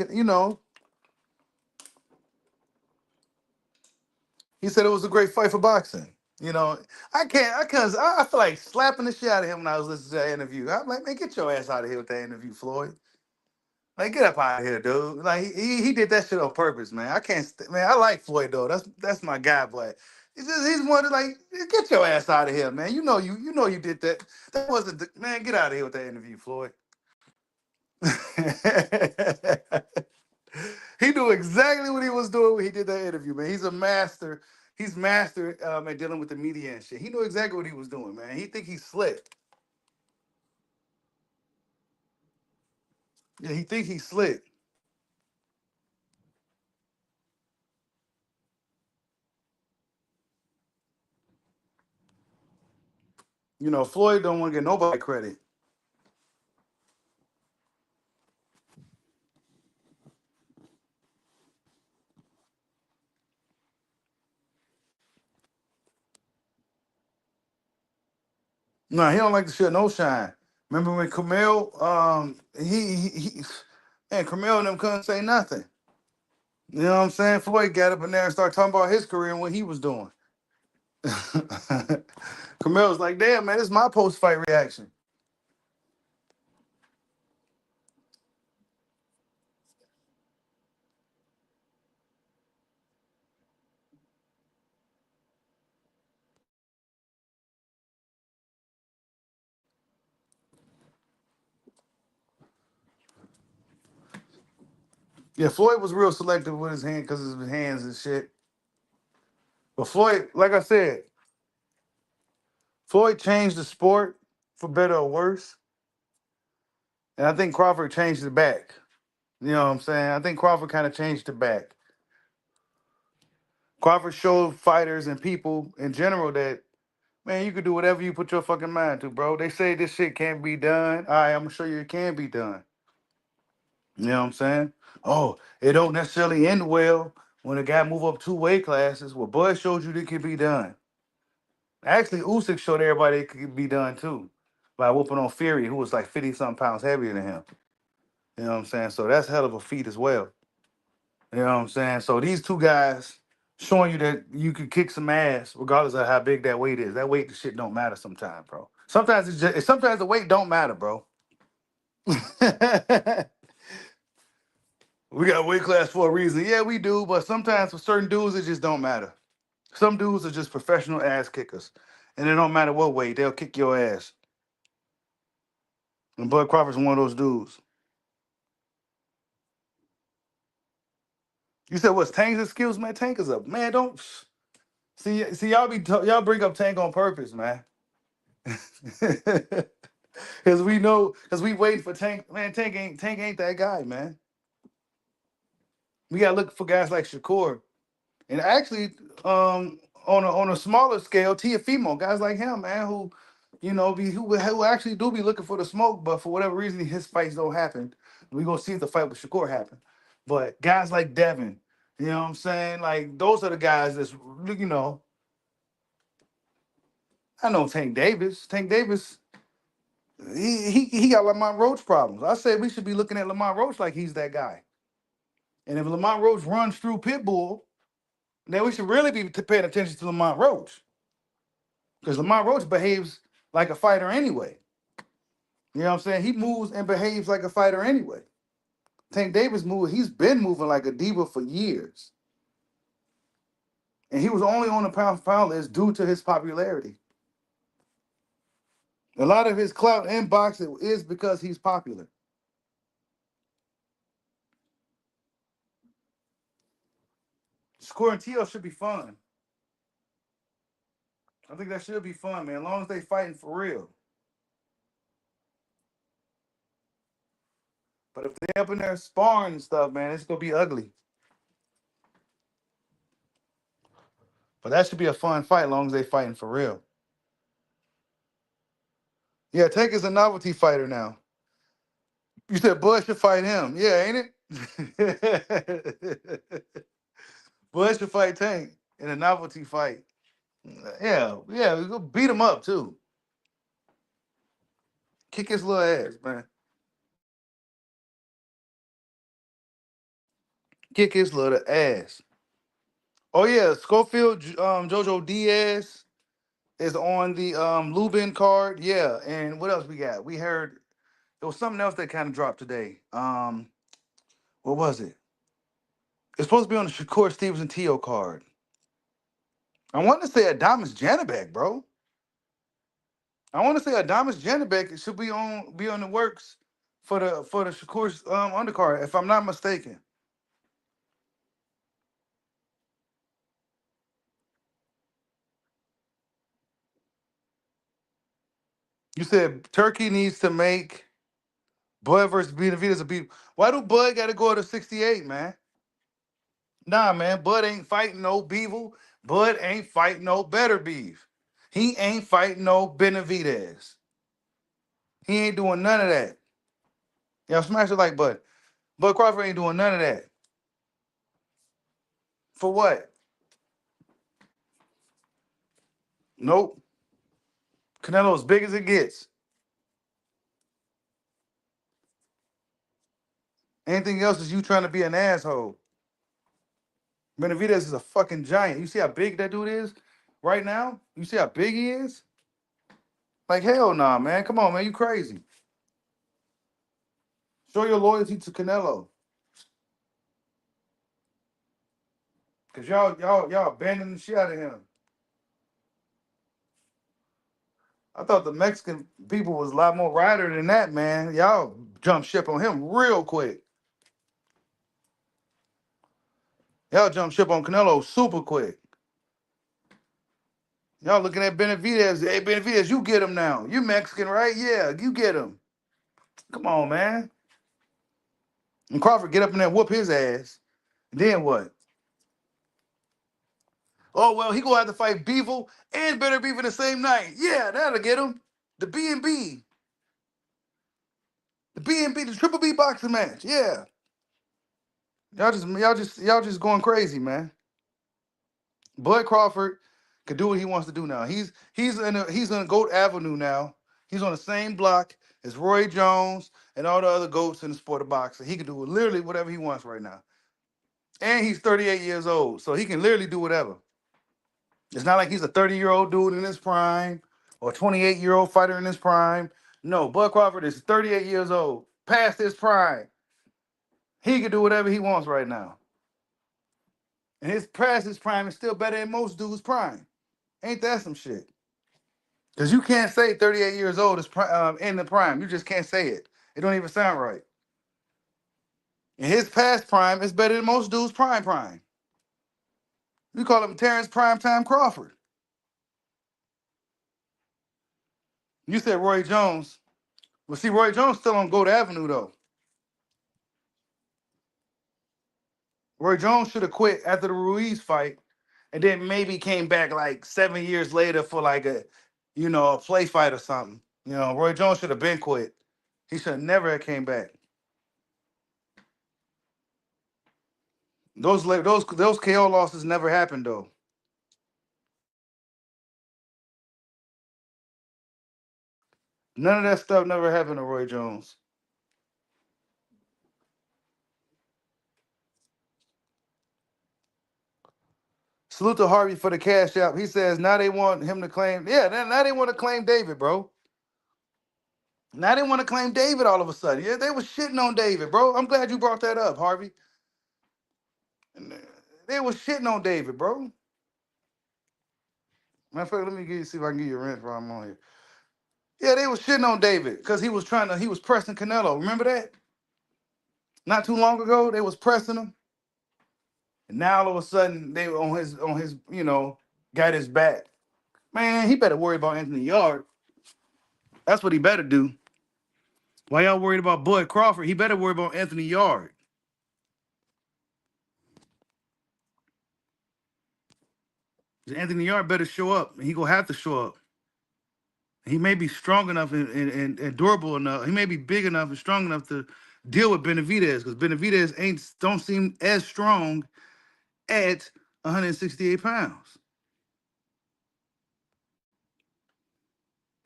He said it was a great fight for boxing. You know, I feel like slapping the shit out of him when I was listening to that interview. I'm like, man, get your ass out of here with that interview, Floyd. Like, get up out of here, dude. Like, he did that shit on purpose, man. I can't, man. I like Floyd though. That's my guy, but he's one of like, get your ass out of here, man. You did that. That wasn't, man. Get out of here with that interview, Floyd. He knew exactly what he was doing when he did that interview, man. He's a master. He's master at dealing with the media and shit. He knew exactly what he was doing, man. He think he's slick. Yeah, he think he's slick. You know, Floyd don't want to get nobody credit. No, he don't like the shit no shine. Remember when Camille, man, Camille and them couldn't say nothing. You know what I'm saying? Floyd got up in there and started talking about his career and what he was doing. Camille was like, damn, man, this is my post-fight reaction. Yeah, Floyd was real selective with his hand because of his hands and shit. But Floyd, like I said, Floyd changed the sport for better or worse. And I think Crawford changed it back. You know what I'm saying? I think Crawford kind of changed it back. Crawford showed fighters and people in general that, man, you can do whatever you put your fucking mind to, bro. They say this shit can't be done. All right, I'm gonna show you it can be done. You know what I'm saying? Oh, it don't necessarily end well when a guy move up two weight classes. Well, Bud showed you that it can be done. Actually, Usyk showed everybody it could be done too by whooping on Fury, who was like 50 something pounds heavier than him. You know what I'm saying? So that's a hell of a feat as well. You know what I'm saying? So these two guys showing you that you can kick some ass regardless of how big that weight is. That weight, the shit don't matter sometimes, bro. Sometimes the weight don't matter, bro. We got weight class for a reason. Yeah, we do, but sometimes for certain dudes, it just don't matter. Some dudes are just professional ass kickers. And it don't matter what weight, they'll kick your ass. And Bud Crawford's one of those dudes. You said what's Tank's skills, man? Tank is up. Man, don't see y'all bring up Tank on purpose, man. Cause we know, cause we waiting for Tank. Man, Tank ain't that guy, man. We gotta look for guys like Shakur. And actually, on a smaller scale, Tiafimo, guys like him, man, who, you know, who actually do be looking for the smoke, but for whatever reason, his fights don't happen. We gonna see if the fight with Shakur happen. But guys like Devin, you know what I'm saying? Like those are the guys that's, you know, I know Tank Davis. Tank Davis, he got Lamont Roach problems. I say we should be looking at Lamont Roach like he's that guy. And if Lamont Roach runs through Pitbull, then we should really be paying attention to Lamont Roach. Because Lamont Roach behaves like a fighter anyway. You know what I'm saying? He moves and behaves like a fighter anyway. Tank Davis he's been moving like a diva for years. And he was only on the pound for pound list due to his popularity. A lot of his clout in boxing is because he's popular. Scoring TL should be fun. I think that should be fun, man, as long as they fighting for real. But if they up in there sparring and stuff, man, it's gonna be ugly. But that should be a fun fight, as long as they fighting for real. Yeah, Tank is a novelty fighter now. You said Bud should fight him. Yeah, ain't it? Bud should fight Tank in a novelty fight. Yeah, we go beat him up too. Kick his little ass, man. Kick his little ass. Oh yeah, Schofield, Jojo Diaz. is on the Lubin card. Yeah, and what else we got? We heard there was something else that kind of dropped today. What was it? It's supposed to be on the Shakur Stevens and Tio card. I want to say Adamas Janabek, bro. I want to say Adamas Janabek should be on the works for the Shakur undercard, if I'm not mistaken. You said Turkey needs to make Bud versus Benavidez a beat. Why do Bud got to go to 68, man? Nah, man. Bud ain't fighting no Beevil. Bud ain't fighting no Better Beef. He ain't fighting no Benavidez. He ain't doing none of that. Y'all smash it like Bud. Bud Crawford ain't doing none of that. For what? Nope. Canelo as big as it gets. Anything else is you trying to be an asshole. Benavidez is a fucking giant. You see how big that dude is right now? You see how big he is? Like, hell nah, man. Come on, man. You crazy. Show your loyalty to Canelo. Cause y'all abandoning the shit out of him. I thought the Mexican people was a lot more rider than that, man. Y'all jump ship on him real quick. Y'all jump ship on Canelo super quick. Y'all looking at Benavidez. Hey, Benavidez, you get him now. You Mexican, right? Yeah, you get him. Come on, man. And Crawford get up in there and whoop his ass. Then what? Oh, well, he gonna have to fight Beevil and Better Beef the same night. Yeah, that'll get him. The B&B. The B&B, the Triple B boxing match. Yeah. Y'all just going crazy, man. Bud Crawford could do what he wants to do now. He's in Goat Avenue now. He's on the same block as Roy Jones and all the other goats in the sport of boxing. He can do literally whatever he wants right now. And he's 38 years old, so he can literally do whatever. It's not like he's a 30-year-old dude in his prime or a 28-year-old fighter in his prime. No, Bud Crawford is 38 years old, past his prime. He can do whatever he wants right now. And his past his prime is still better than most dudes' prime. Ain't that some shit? Because you can't say 38 years old is in the prime. You just can't say it. It don't even sound right. And his past prime is better than most dudes' prime. We call him Terence Primetime Crawford. You said Roy Jones. Well, see, Roy Jones still on Goat Avenue, though. Roy Jones should have quit after the Ruiz fight and then maybe came back like 7 years later for like a play fight or something. Roy Jones should have been quit. He should have never have came back. Those KO losses never happened though. None of that stuff never happened to Roy Jones. Salute to Harvey for the cash out. He says now they want him to claim. Yeah, now they want to claim David, bro. Now they want to claim David all of a sudden. Yeah, they was shitting on David, bro. I'm glad you brought that up, Harvey. They was shitting on David, bro. Matter of fact, let me see if I can get your rent while I'm on here. Yeah, they was shitting on David because he was pressing Canelo. Remember that? Not too long ago, they was pressing him. And now all of a sudden they were on his got his back. Man, he better worry about Anthony Yard. That's what he better do. Why y'all worried about Bud Crawford? He better worry about Anthony Yard. Anthony Yard better show up. And he gonna have to show up. He may be strong enough and durable enough. He may be big enough and strong enough to deal with Benavidez because Benavidez don't seem as strong at 168 pounds.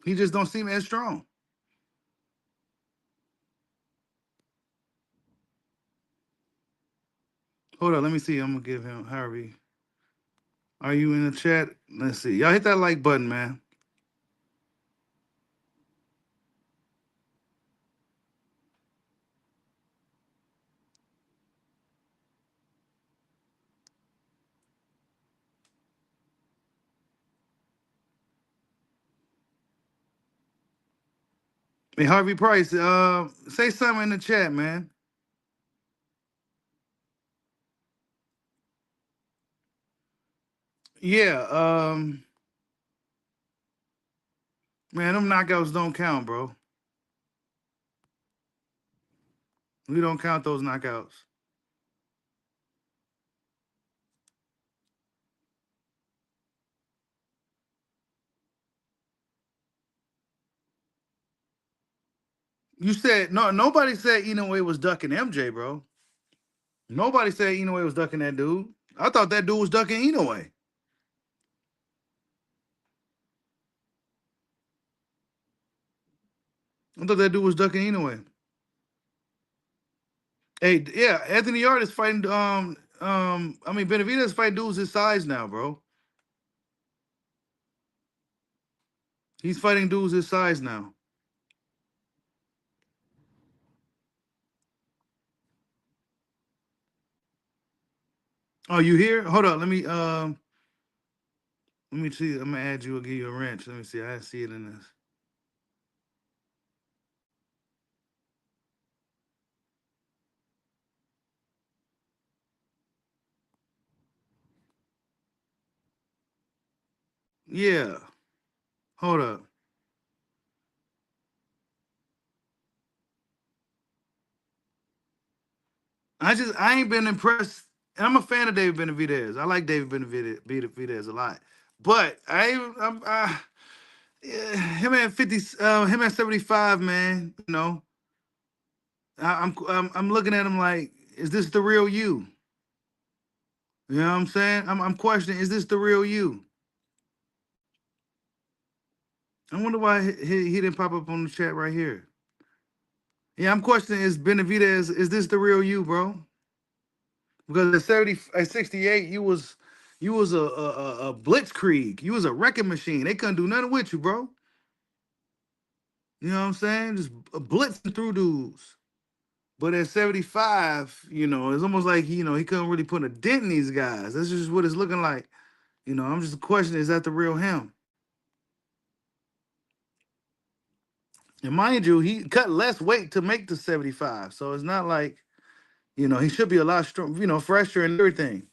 He just don't seem as strong. Hold on, let me see. I'm gonna give him Harvey. Are you in the chat? Let's see. Y'all hit that like button, man. Hey, Harvey Price, say something in the chat, man. Yeah, man, them knockouts don't count, bro. We don't count those knockouts. You said no. Nobody said Inoue was ducking MJ, bro. Nobody said Inoue was ducking that dude. I thought that dude was ducking Inoue. I thought that dude was ducking Inoue. Hey, yeah, Anthony Yard is fighting. I mean, Benavidez fighting dudes his size now, bro. He's fighting dudes his size now. Oh, you here? Hold on. Let me see. I'm gonna add you. I'll give you a wrench. Let me see. I see it in this. Yeah. Hold up. I ain't been impressed. And I'm a fan of David Benavidez. I like David Benavidez a lot. But yeah, him at 50, him at 75, man. You know, I'm looking at him like, is this the real you? You know what I'm saying? I'm questioning, is this the real you? I wonder why he didn't pop up on the chat right here. Yeah, I'm questioning, is Benavidez, is this the real you, bro? Because at 68, you was a blitzkrieg. You was a wrecking machine. They couldn't do nothing with you, bro. You know what I'm saying? Just blitzing through dudes. But at 75, it's almost like he couldn't really put a dent in these guys. That's just what it's looking like. I'm just questioning, is that the real him? And mind you, he cut less weight to make the 75. So it's not like, he should be a lot strong, fresher and everything.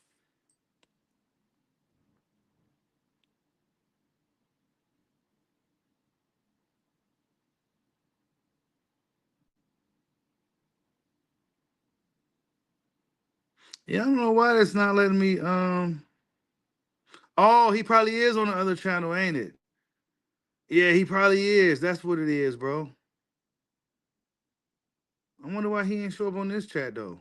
Yeah, I don't know why that's not letting me. Oh, he probably is on the other channel, ain't it? Yeah, he probably is. That's what it is, bro. I wonder why he ain't show up on this chat though.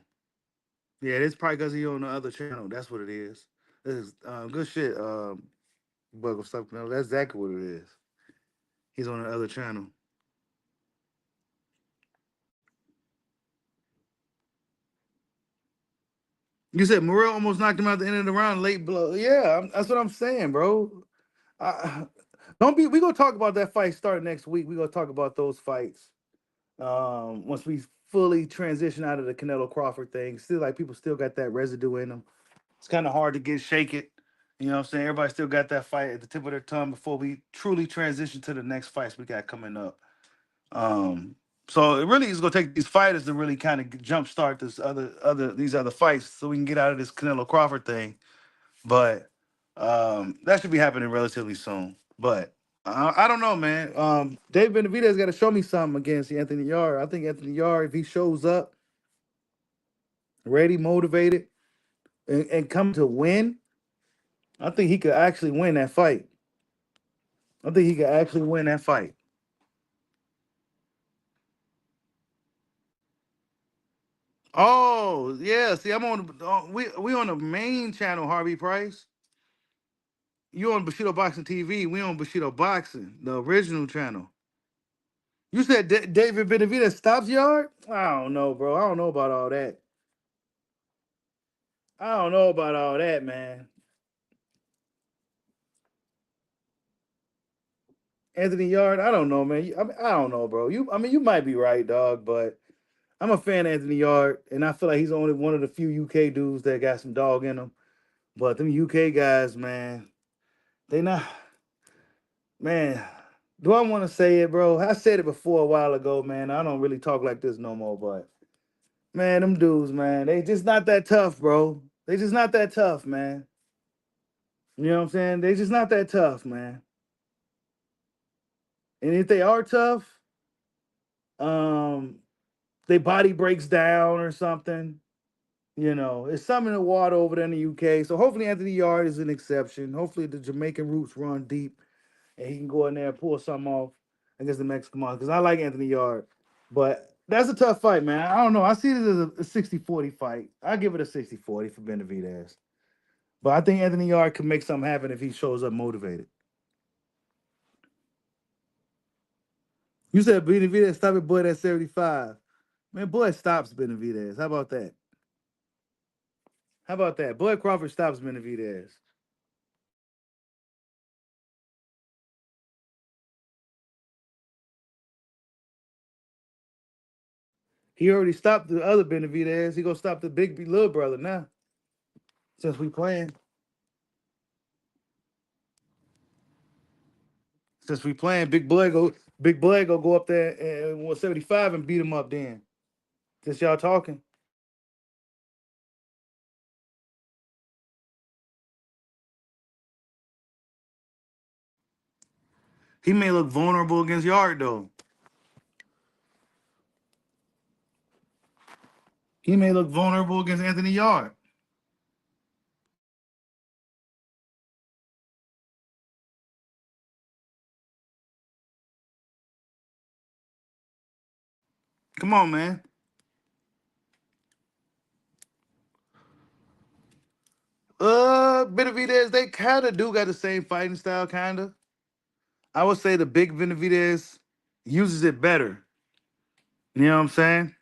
Yeah, it's probably because he on the other channel. That's what it is. This is good shit. Bug of something else. That's exactly what it is. He's on the other channel. You said Morrell almost knocked him out at the end of the round, late blow. Yeah, that's what I'm saying, bro. I, don't be. We gonna talk about that fight starting next week. We gonna talk about those fights. Once we fully transition out of the Canelo Crawford thing, still like people still got that residue in them. It's kind of hard to get shake it. You know what I'm saying? Everybody still got that fight at the tip of their tongue before we truly transition to the next fights we got coming up. Um, so it really is gonna take these fighters to really kind of jumpstart this these other fights so we can get out of this Canelo Crawford thing. But that should be happening relatively soon. But I don't know, man. Dave Benavidez got to show me something against Anthony Yard. I think Anthony Yard, if he shows up ready, motivated, and come to win, I think he could actually win that fight. I think he could actually win that fight. Oh yeah, see, I'm on we on the main channel, Harvey Price. You on Bushido Boxing TV? We on Bushido Boxing, the original channel. You said David Benavidez stops Yard? I don't know, bro. I don't know about all that. I don't know about all that, man. Anthony Yard, I don't know, man. I don't know, bro. You might be right, dog, but I'm a fan of Anthony Yard, and I feel like he's only one of the few UK dudes that got some dog in them. But them UK guys, man, they not, man. Do I want to say it, bro? I said it before a while ago, man. I don't really talk like this no more, but man, them dudes, man, they just not that tough, bro. They just not that tough, man. You know what I'm saying? They just not that tough, man. And if they are tough, um, their body breaks down or something. You know, it's something in the water over there in the UK. So hopefully Anthony Yard is an exception. Hopefully the Jamaican roots run deep and he can go in there and pull something off against the Mexican monster. Because I like Anthony Yard. But that's a tough fight, man. I don't know. I see this as a 60-40 fight. I give it a 60-40 for Benavidez. But I think Anthony Yard can make something happen if he shows up motivated. You said Benavidez stop it, Bud, at 75. Man, Bud stops Benavidez. How about that? How about that? Bud Crawford stops Benavidez. He already stopped the other Benavidez. He gonna stop the big little brother now. Since we playing. Since we playing, Big Blood go up there and 175 and beat him up then. Since y'all talking. He may look vulnerable against Yard though. He may look vulnerable against Anthony Yard. Come on, man. Benavidez, they kind of do got the same fighting style, kind of. I would say the big Benavidez uses it better. You know what I'm saying?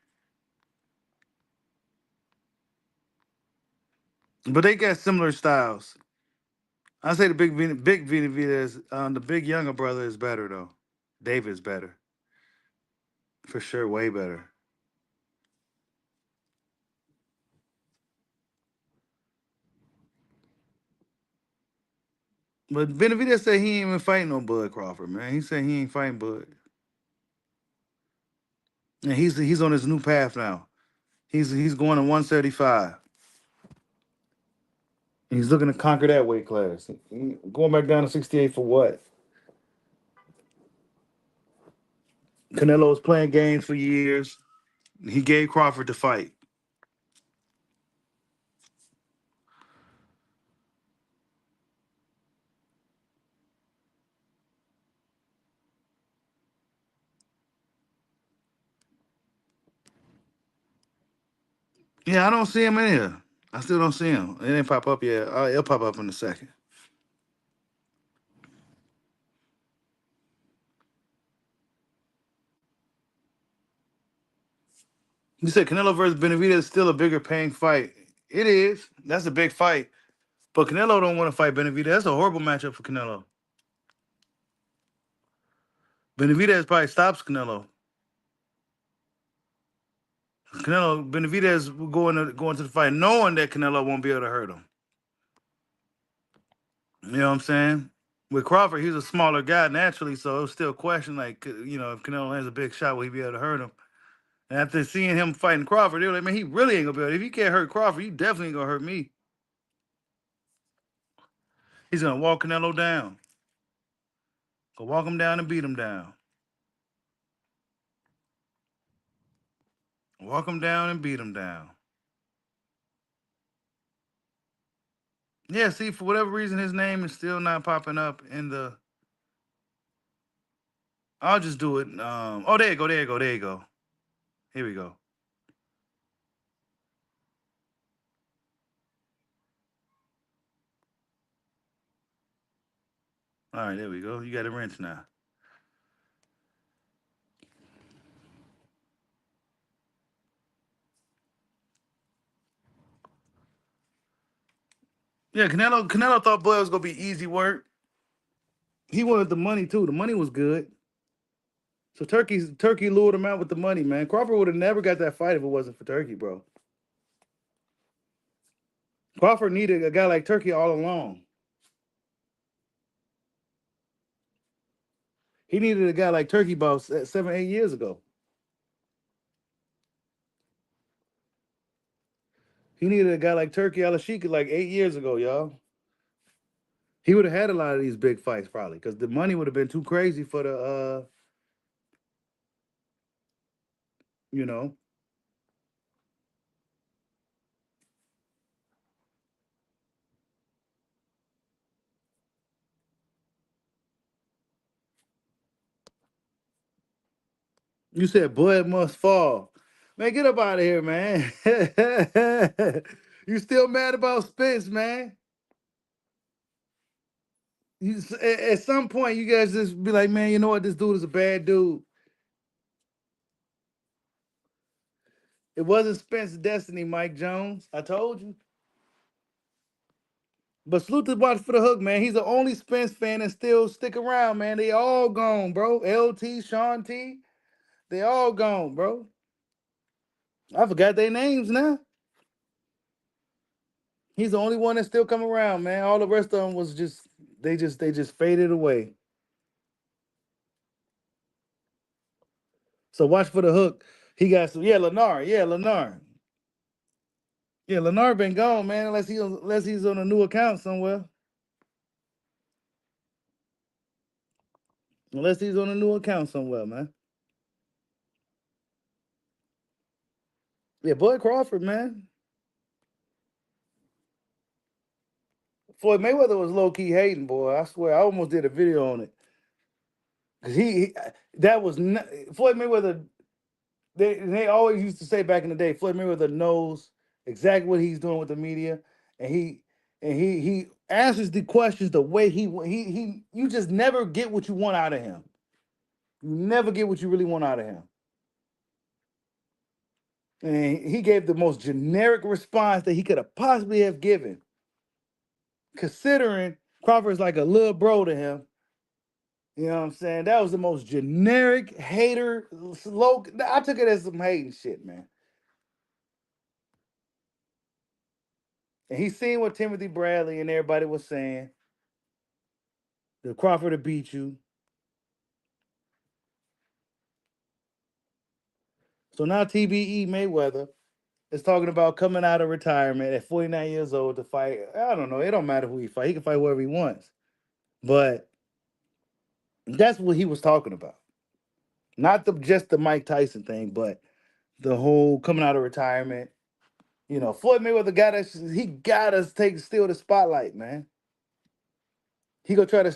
But they got similar styles. I say the big Benavidez, the big younger brother is better though. David's better. For sure, way better. But Benavidez said he ain't even fighting no Bud Crawford, man. He said he ain't fighting Bud. And he's on his new path now. He's going to 175. He's looking to conquer that weight class. Going back down to 68 for what? Canelo was playing games for years. He gave Crawford the fight. Yeah, I don't see him in here. I still don't see him. It didn't pop up yet. It'll pop up in a second. You said Canelo versus Benavidez is still a bigger paying fight. It is. That's a big fight. But Canelo don't want to fight Benavidez. That's a horrible matchup for Canelo. Benavidez probably stops Canelo. Benavidez will go into the fight knowing that Canelo won't be able to hurt him. You know what I'm saying? With Crawford, he's a smaller guy naturally, so it's still a question like, if Canelo lands a big shot, will he be able to hurt him? And after seeing him fighting Crawford, they're like, man, he really ain't gonna be able to. If he can't hurt Crawford, he definitely ain't gonna hurt me. He's gonna walk Canelo down. Go walk him down and beat him down. Walk him down and beat him down. Yeah, see, for whatever reason, his name is still not popping up in the. I'll just do it. There you go, there you go, there you go. Here we go. All right, there we go. You got a wrench now. Yeah, Canelo thought Boy was gonna be easy work. He wanted the money too. The money was good. So Turkey lured him out with the money, man. Crawford would have never got that fight if it wasn't for Turkey, bro. Crawford needed a guy like Turkey all along. He needed a guy like Turkey about 7, 8 years ago. He needed a guy like Turkey Alashika like 8 years ago, y'all. He would have had a lot of these big fights probably because the money would have been too crazy for the you know. You said Bud must fall. Man, get up out of here, man. You still mad about Spence, man? At some point, you guys just be like, man, you know what? This dude is a bad dude. It wasn't Spence's destiny, Mike Jones. I told you. But salute to Watch for the Hook, man. He's the only Spence fan that still stick around, man. They all gone, bro. LT, Sean T, they all gone, bro. I forgot their names now. He's the only one that still come around, man. All the rest of them was just faded away. So Watch for the Hook. He got some, yeah, Lennar. Yeah, Lennar. Yeah, Lennar been gone, man, unless he's on a new account somewhere. Unless he's on a new account somewhere, man. Yeah, Bud Crawford, man. Floyd Mayweather was low key hating, boy. I swear, I almost did a video on it because he that was not, Floyd Mayweather. They always used to say back in the day, Floyd Mayweather knows exactly what he's doing with the media, and he answers the questions the way he you just never get what you want out of him. You never get what you really want out of him. And he gave the most generic response that he could have possibly have given, considering Crawford's like a little bro to him. You know what I'm saying? That was the most generic hater slow. I took it as some hating shit, man. And he seen what Timothy Bradley and everybody was saying. The Crawford to beat you. So now TBE Mayweather is talking about coming out of retirement at 49 years old to fight. I don't know. It don't matter who he fight. He can fight whoever he wants. But that's what he was talking about. Not just the Mike Tyson thing, but the whole coming out of retirement. You know, Floyd Mayweather got to steal the spotlight, man. He gonna try to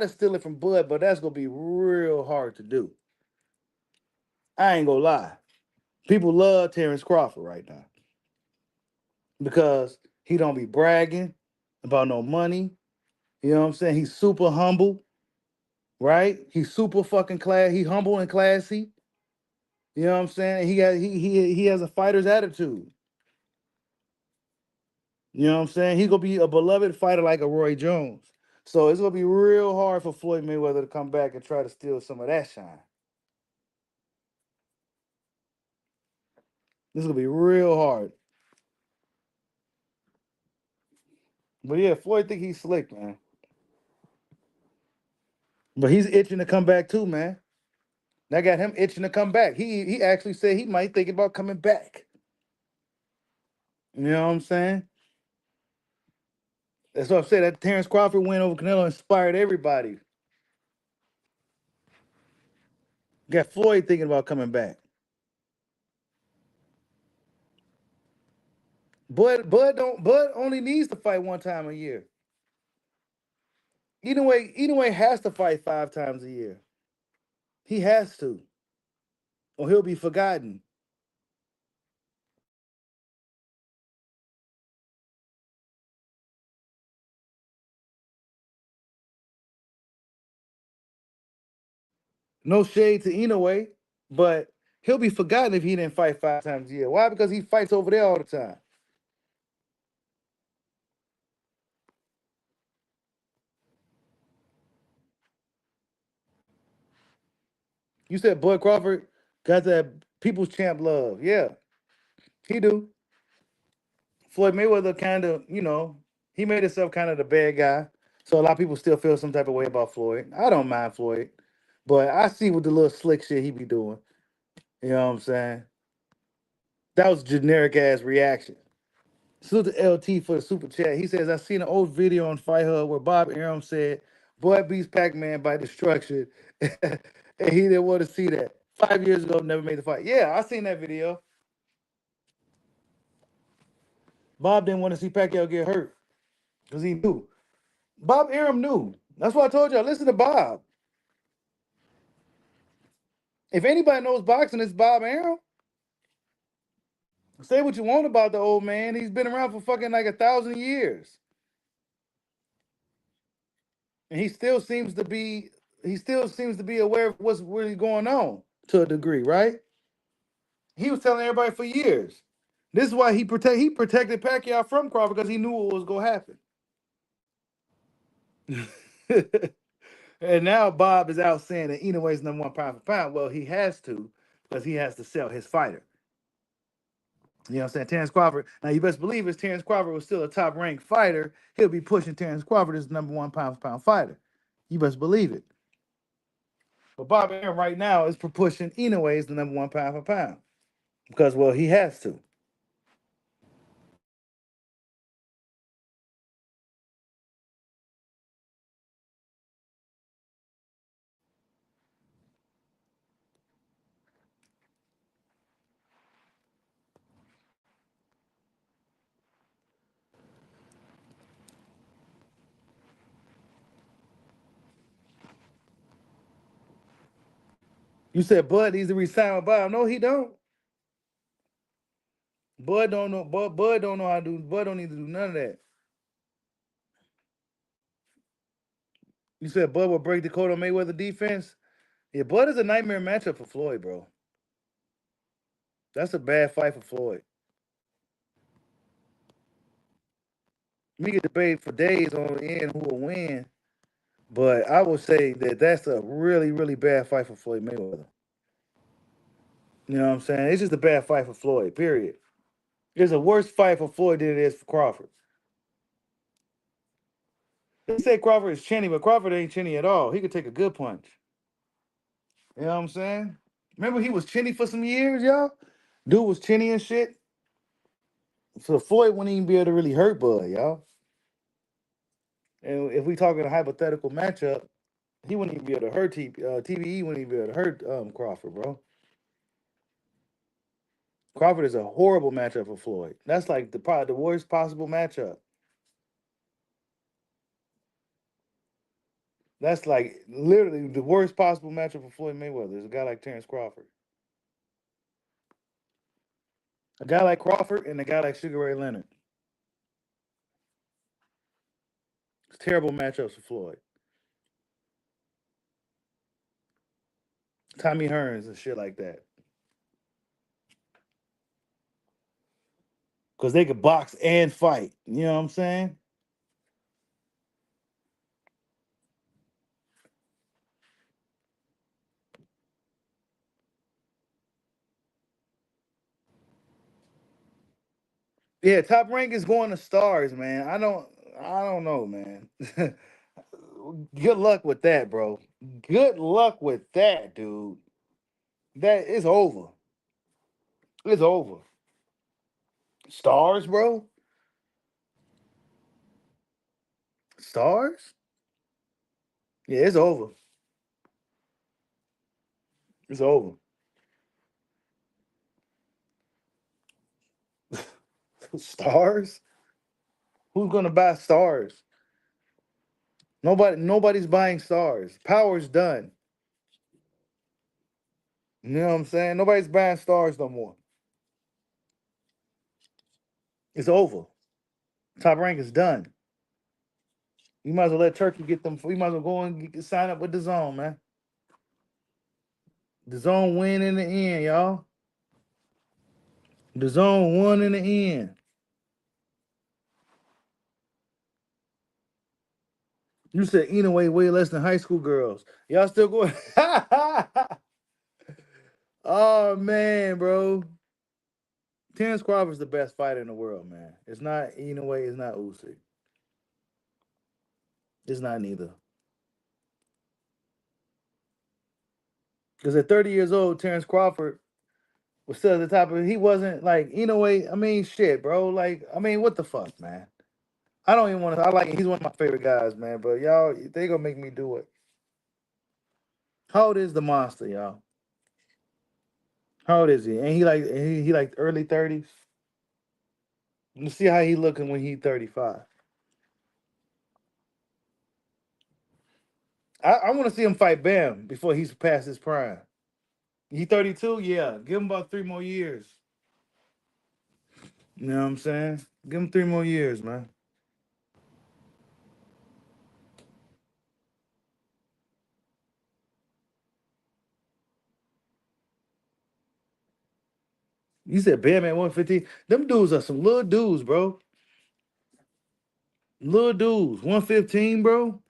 steal it from Bud, but that's gonna be real hard to do. I ain't gonna lie. People love Terence Crawford right now because he don't be bragging about no money. You know what I'm saying? He's super humble, right? He's super fucking class. He humble and classy. You know what I'm saying? He has a fighter's attitude. You know what I'm saying? He's gonna be a beloved fighter like a Roy Jones. So it's gonna be real hard for Floyd Mayweather to come back and try to steal some of that shine. This is gonna be real hard. But yeah, Floyd think he's slick, man. But he's itching to come back too, man. That got him itching to come back. He actually said he might think about coming back. You know what I'm saying? That's what I'm saying. That Terence Crawford win over Canelo inspired everybody. Got Floyd thinking about coming back. Bud only needs to fight one time a year. Either way has to fight 5 times a year. He has to, or he'll be forgotten. No shade to Inoue, but he'll be forgotten if he didn't fight 5 times a year. Why? Because he fights over there all the time. You said Bud Crawford got that people's champ love. Yeah, he do. Floyd Mayweather kind of, he made himself kind of the bad guy. So a lot of people still feel some type of way about Floyd. I don't mind Floyd. But I see what the little slick shit he be doing. You know what I'm saying? That was generic ass reaction. Salute to LT for the super chat. He says, I seen an old video on Fight Hub where Bob Arum said, Boy beats Pac-Man by destruction. And he didn't want to see that. 5 years ago, never made the fight. Yeah, I seen that video. Bob didn't want to see Pacquiao get hurt because he knew. Bob Arum knew. That's why I told y'all, listen to Bob. If anybody knows boxing, it's Bob Arum. Say what you want about the old man. He's been around for fucking like 1,000 years. And he still seems to be aware of what's really going on to a degree, right? He was telling everybody for years. This is why he protected Pacquiao from Crawford because he knew what was gonna happen. And now Bob is out saying that Inoue's number one pound for pound. Well, he has to because he has to sell his fighter. You know what I'm saying? Terence Crawford. Now you best believe if Terence Crawford was still a top ranked fighter, he'll be pushing Terence Crawford as the number one pound for pound fighter. You best believe it. But Bob Arum right now is pushing Inoue as the number one pound for pound because, well, he has to. You said Bud needs to resign with Bob. No, he don't. Bud don't know. Bud don't know how to do. Bud don't need to do none of that. You said Bud will break the code on Mayweather defense. Yeah, Bud is a nightmare matchup for Floyd, bro. That's a bad fight for Floyd. We could debate for days on the end who will win, but I would say that that's a really, really bad fight for Floyd Mayweather. You know what I'm saying? It's just a bad fight for Floyd, period. It's a worse fight for Floyd than it is for Crawford. They say Crawford is chinny, but Crawford ain't chinny at all. He could take a good punch. You know what I'm saying? Remember he was chinny for some years, y'all? Dude was chinny and shit. So Floyd wouldn't even be able to really hurt Bud, y'all. And if we talking a hypothetical matchup, he wouldn't even be able to hurt TBE wouldn't even be able to hurt Crawford, bro. Crawford is a horrible matchup for Floyd. That's like probably the worst possible matchup. That's like literally the worst possible matchup for Floyd Mayweather is a guy like Terence Crawford. A guy like Crawford and a guy like Sugar Ray Leonard. It's terrible matchups for Floyd. Tommy Hearns and shit like that. Because they could box and fight. You know what I'm saying? Yeah, Top Rank is going to stars, man. I don't know, man. Good luck with that, bro. Good luck with that, dude. That is over. It's over. Stars, bro? Stars? Yeah, it's over. It's over. Stars? Who's gonna buy stars? Nobody's buying stars. Power's done. You know what I'm saying? Nobody's buying stars no more. It's over. Top Rank is done. You might as well let Turkey get them. You might as well go and sign up with the zone, man. The zone win in the end, y'all. The zone won in the end. You said Inoue way less than high school girls. Y'all still going? Oh man, bro. Terence Crawford's the best fighter in the world, man. It's not Inoue. It's not Usyk. It's not neither. Because at 30 years old, Terence Crawford was still at the top of it. He wasn't like, way. I mean, shit, bro. Like, I mean, what the fuck, man? I don't even want to. I like. He's one of my favorite guys, man. But y'all, they gonna make me do it. How old is the monster, y'all? How old is he? And he like early 30s. Let's see how he looking when he 35. I want to see him fight Bam before he's past his prime. He 32, yeah. Give him about 3 more years. You know what I'm saying? Give him 3 more years, man. You said Bam at 115. Them dudes are some little dudes, bro. Little dudes. 115, bro.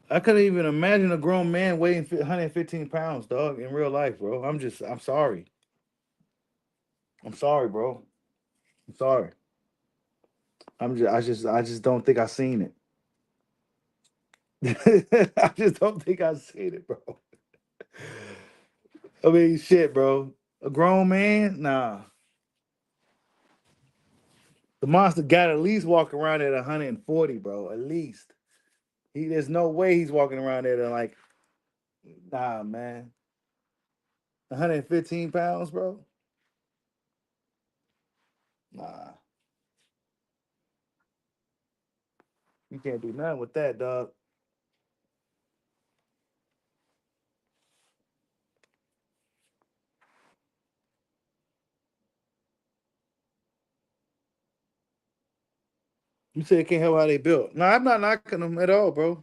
I couldn't even imagine a grown man weighing 115 pounds, dog, in real life, bro. I'm sorry. I'm sorry, bro. I'm sorry. I just don't think I seen it. I just don't think I seen it, bro. I mean, shit, bro. A grown man, nah. The monster got at least walk around at 140, bro. At least. There's no way he's walking around there like, nah, man. 115 pounds, bro. Nah, you can't do nothing with that, dog. You say it can't help how they built. No, I'm not knocking them at all, bro.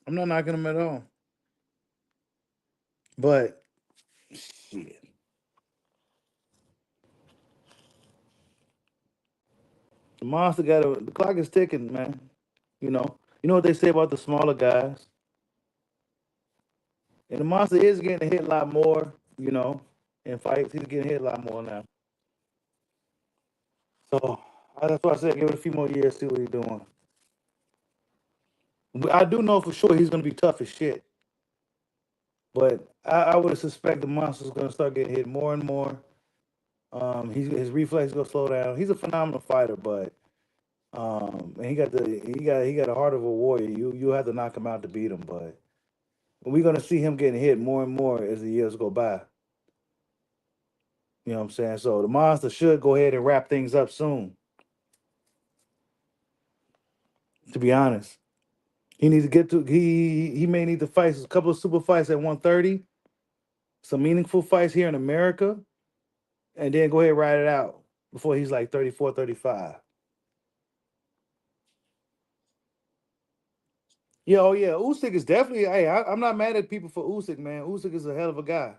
I'm not knocking them at all. But shit, the monster got the clock is ticking, man. You know what they say about the smaller guys, and the monster is getting hit a lot more. In fights, he's getting hit a lot more now. So that's why I said give it a few more years, see what he's doing. But I do know for sure he's gonna be tough as shit. But I would suspect the monster's gonna start getting hit more and more. His reflex gonna slow down. He's a phenomenal fighter, but and he got a heart of a warrior. You have to knock him out to beat him, but we're gonna see him getting hit more and more as the years go by. You know what I'm saying? So the monster should go ahead and wrap things up soon. To be honest, he needs to get to he may need to fight a couple of super fights at 130, some meaningful fights here in America, and then go ahead and ride it out before he's like 34, 35. Yeah, oh yeah, Usyk is definitely. Hey, I'm not mad at people for Usyk, man. Usyk is a hell of a guy.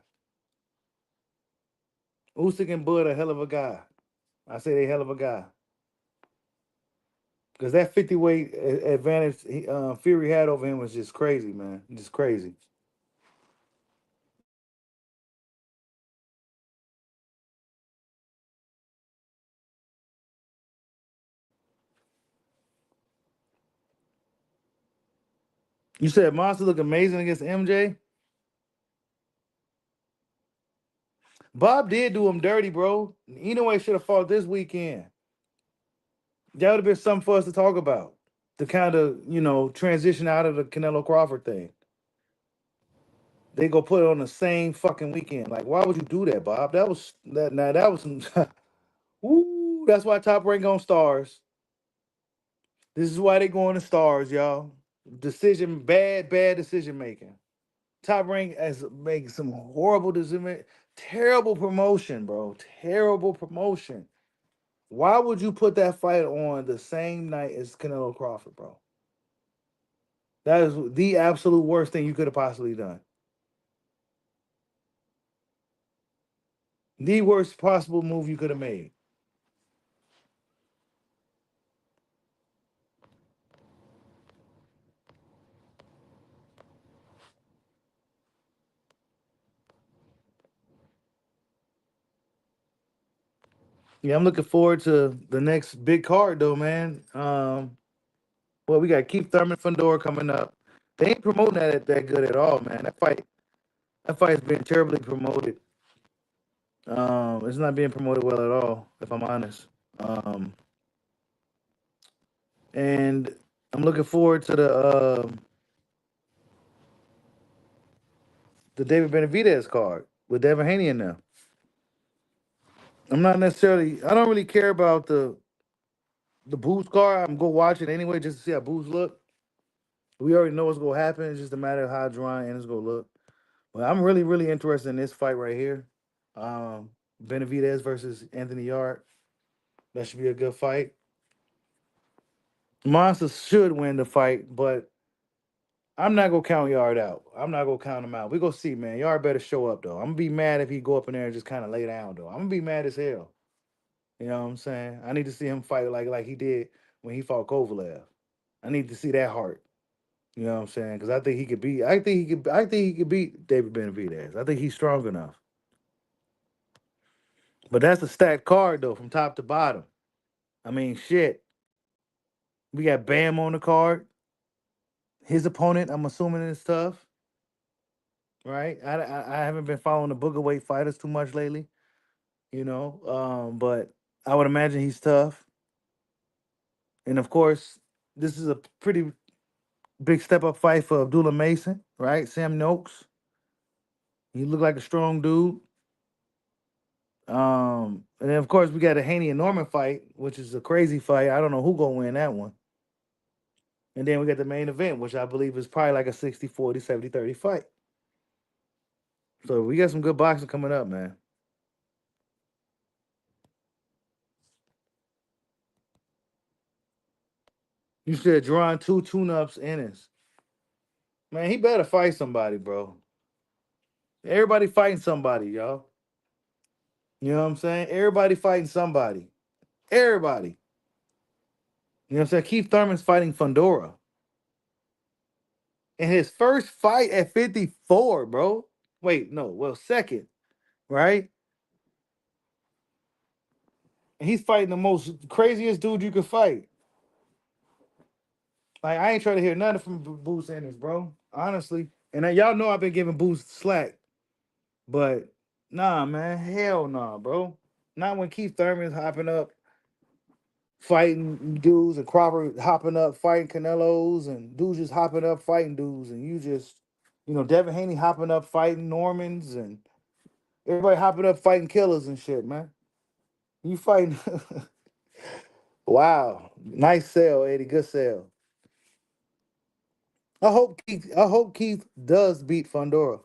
Usyk and Bud a hell of a guy. I say they hell of a guy because that 50 weight advantage Fury had over him was just crazy, man. Just crazy. You said Monster look amazing against MJ. Bob did do him dirty, bro. Inoue should have fought this weekend. That would have been something for us to talk about. To kind of, transition out of the Canelo Crawford thing. They go put it on the same fucking weekend. Like, why would you do that, Bob? That was that. Now that was some. Ooh, that's why Top Rank on Stars. This is why they going to Stars, y'all. Bad decision making. Top Rank has made some horrible decision, terrible promotion, bro. Terrible promotion. Why would you put that fight on the same night as Canelo Crawford, bro? That is the absolute worst thing you could have possibly done. The worst possible move you could have made. Yeah, I'm looking forward to the next big card though, man. Well, we got Keith Thurman Fundora coming up. They ain't promoting that good at all, man. That fight's been terribly promoted. It's not being promoted well at all, if I'm honest. Um, and I'm looking forward to the David Benavidez card with Devin Haney in there. I don't really care about the Boots card. I'm gonna watch it anyway just to see how Boots look. We already know what's gonna happen. It's just a matter of how Jerron and it's gonna look. But I'm really, really interested in this fight right here. Benavidez versus Anthony Yard. That should be a good fight. Monster should win the fight, but I'm not gonna count Yard out. I'm not gonna count him out. We gonna see, man. Yard better show up though. I'm gonna be mad if he go up in there and just kind of lay down though. I'm gonna be mad as hell. You know what I'm saying? I need to see him fight like he did when he fought Kovalev. I need to see that heart. You know what I'm saying? Because I think he could beat. I think he could beat David Benavidez. I think he's strong enough. But that's a stacked card though, from top to bottom. I mean, shit. We got Bam on the card. His opponent, I'm assuming, is tough, right? I haven't been following the booger weight fighters too much lately, you know. But I would imagine he's tough. And of course, this is a pretty big step up fight for Abdullah Mason, right? Sam Noakes. He looked like a strong dude. And then of course we got a Haney and Norman fight, which is a crazy fight. I don't know who gonna win that one. And then we got the main event, which I believe is probably like a 60-40, 70-30 fight. So we got some good boxing coming up, man. You said drawing 2 tune-ups innings. Man, he better fight somebody, bro. Everybody fighting somebody, y'all. You know what I'm saying? Everybody fighting somebody. Everybody. You know what I'm saying? Keith Thurman's fighting Fundora. In his first fight at 54, bro. Wait, no. Well, second, right? And he's fighting the most craziest dude you could fight. Like, I ain't trying to hear nothing from Boots Sanders, bro. Honestly. And y'all know I've been giving Boots slack. But, nah, man. Hell nah, bro. Not when Keith Thurman's hopping up, fighting dudes, and Crawford hopping up, fighting Canelos, and dudes just hopping up, fighting dudes. And you just, Devin Haney hopping up, fighting Normans, and everybody hopping up, fighting killers and shit, man. You fighting. Wow. Nice sale, Eddie. Good sale. I hope Keith does beat Fundora.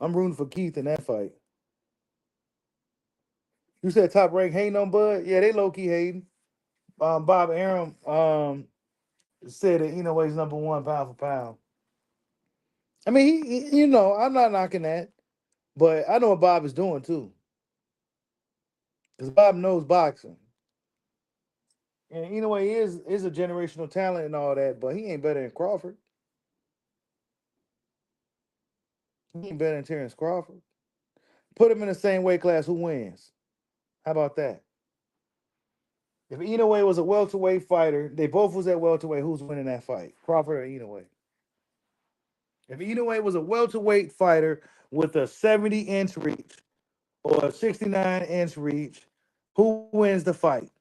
I'm rooting for Keith in that fight. You said Top Rank hating on Bud? Yeah, they low key hating. Bob Arum said that Inoue's number one pound for pound. I mean, I'm not knocking that, but I know what Bob is doing too, because Bob knows boxing. And Inoue is a generational talent and all that, but he ain't better than Crawford. He ain't better than Terence Crawford. Put him in the same weight class. Who wins? How about that? If Inoue was a welterweight fighter, they both was at welterweight. Who's winning that fight? Crawford or Inoue? If Inoue was a welterweight fighter with a 70-inch reach or a 69-inch reach, who wins the fight?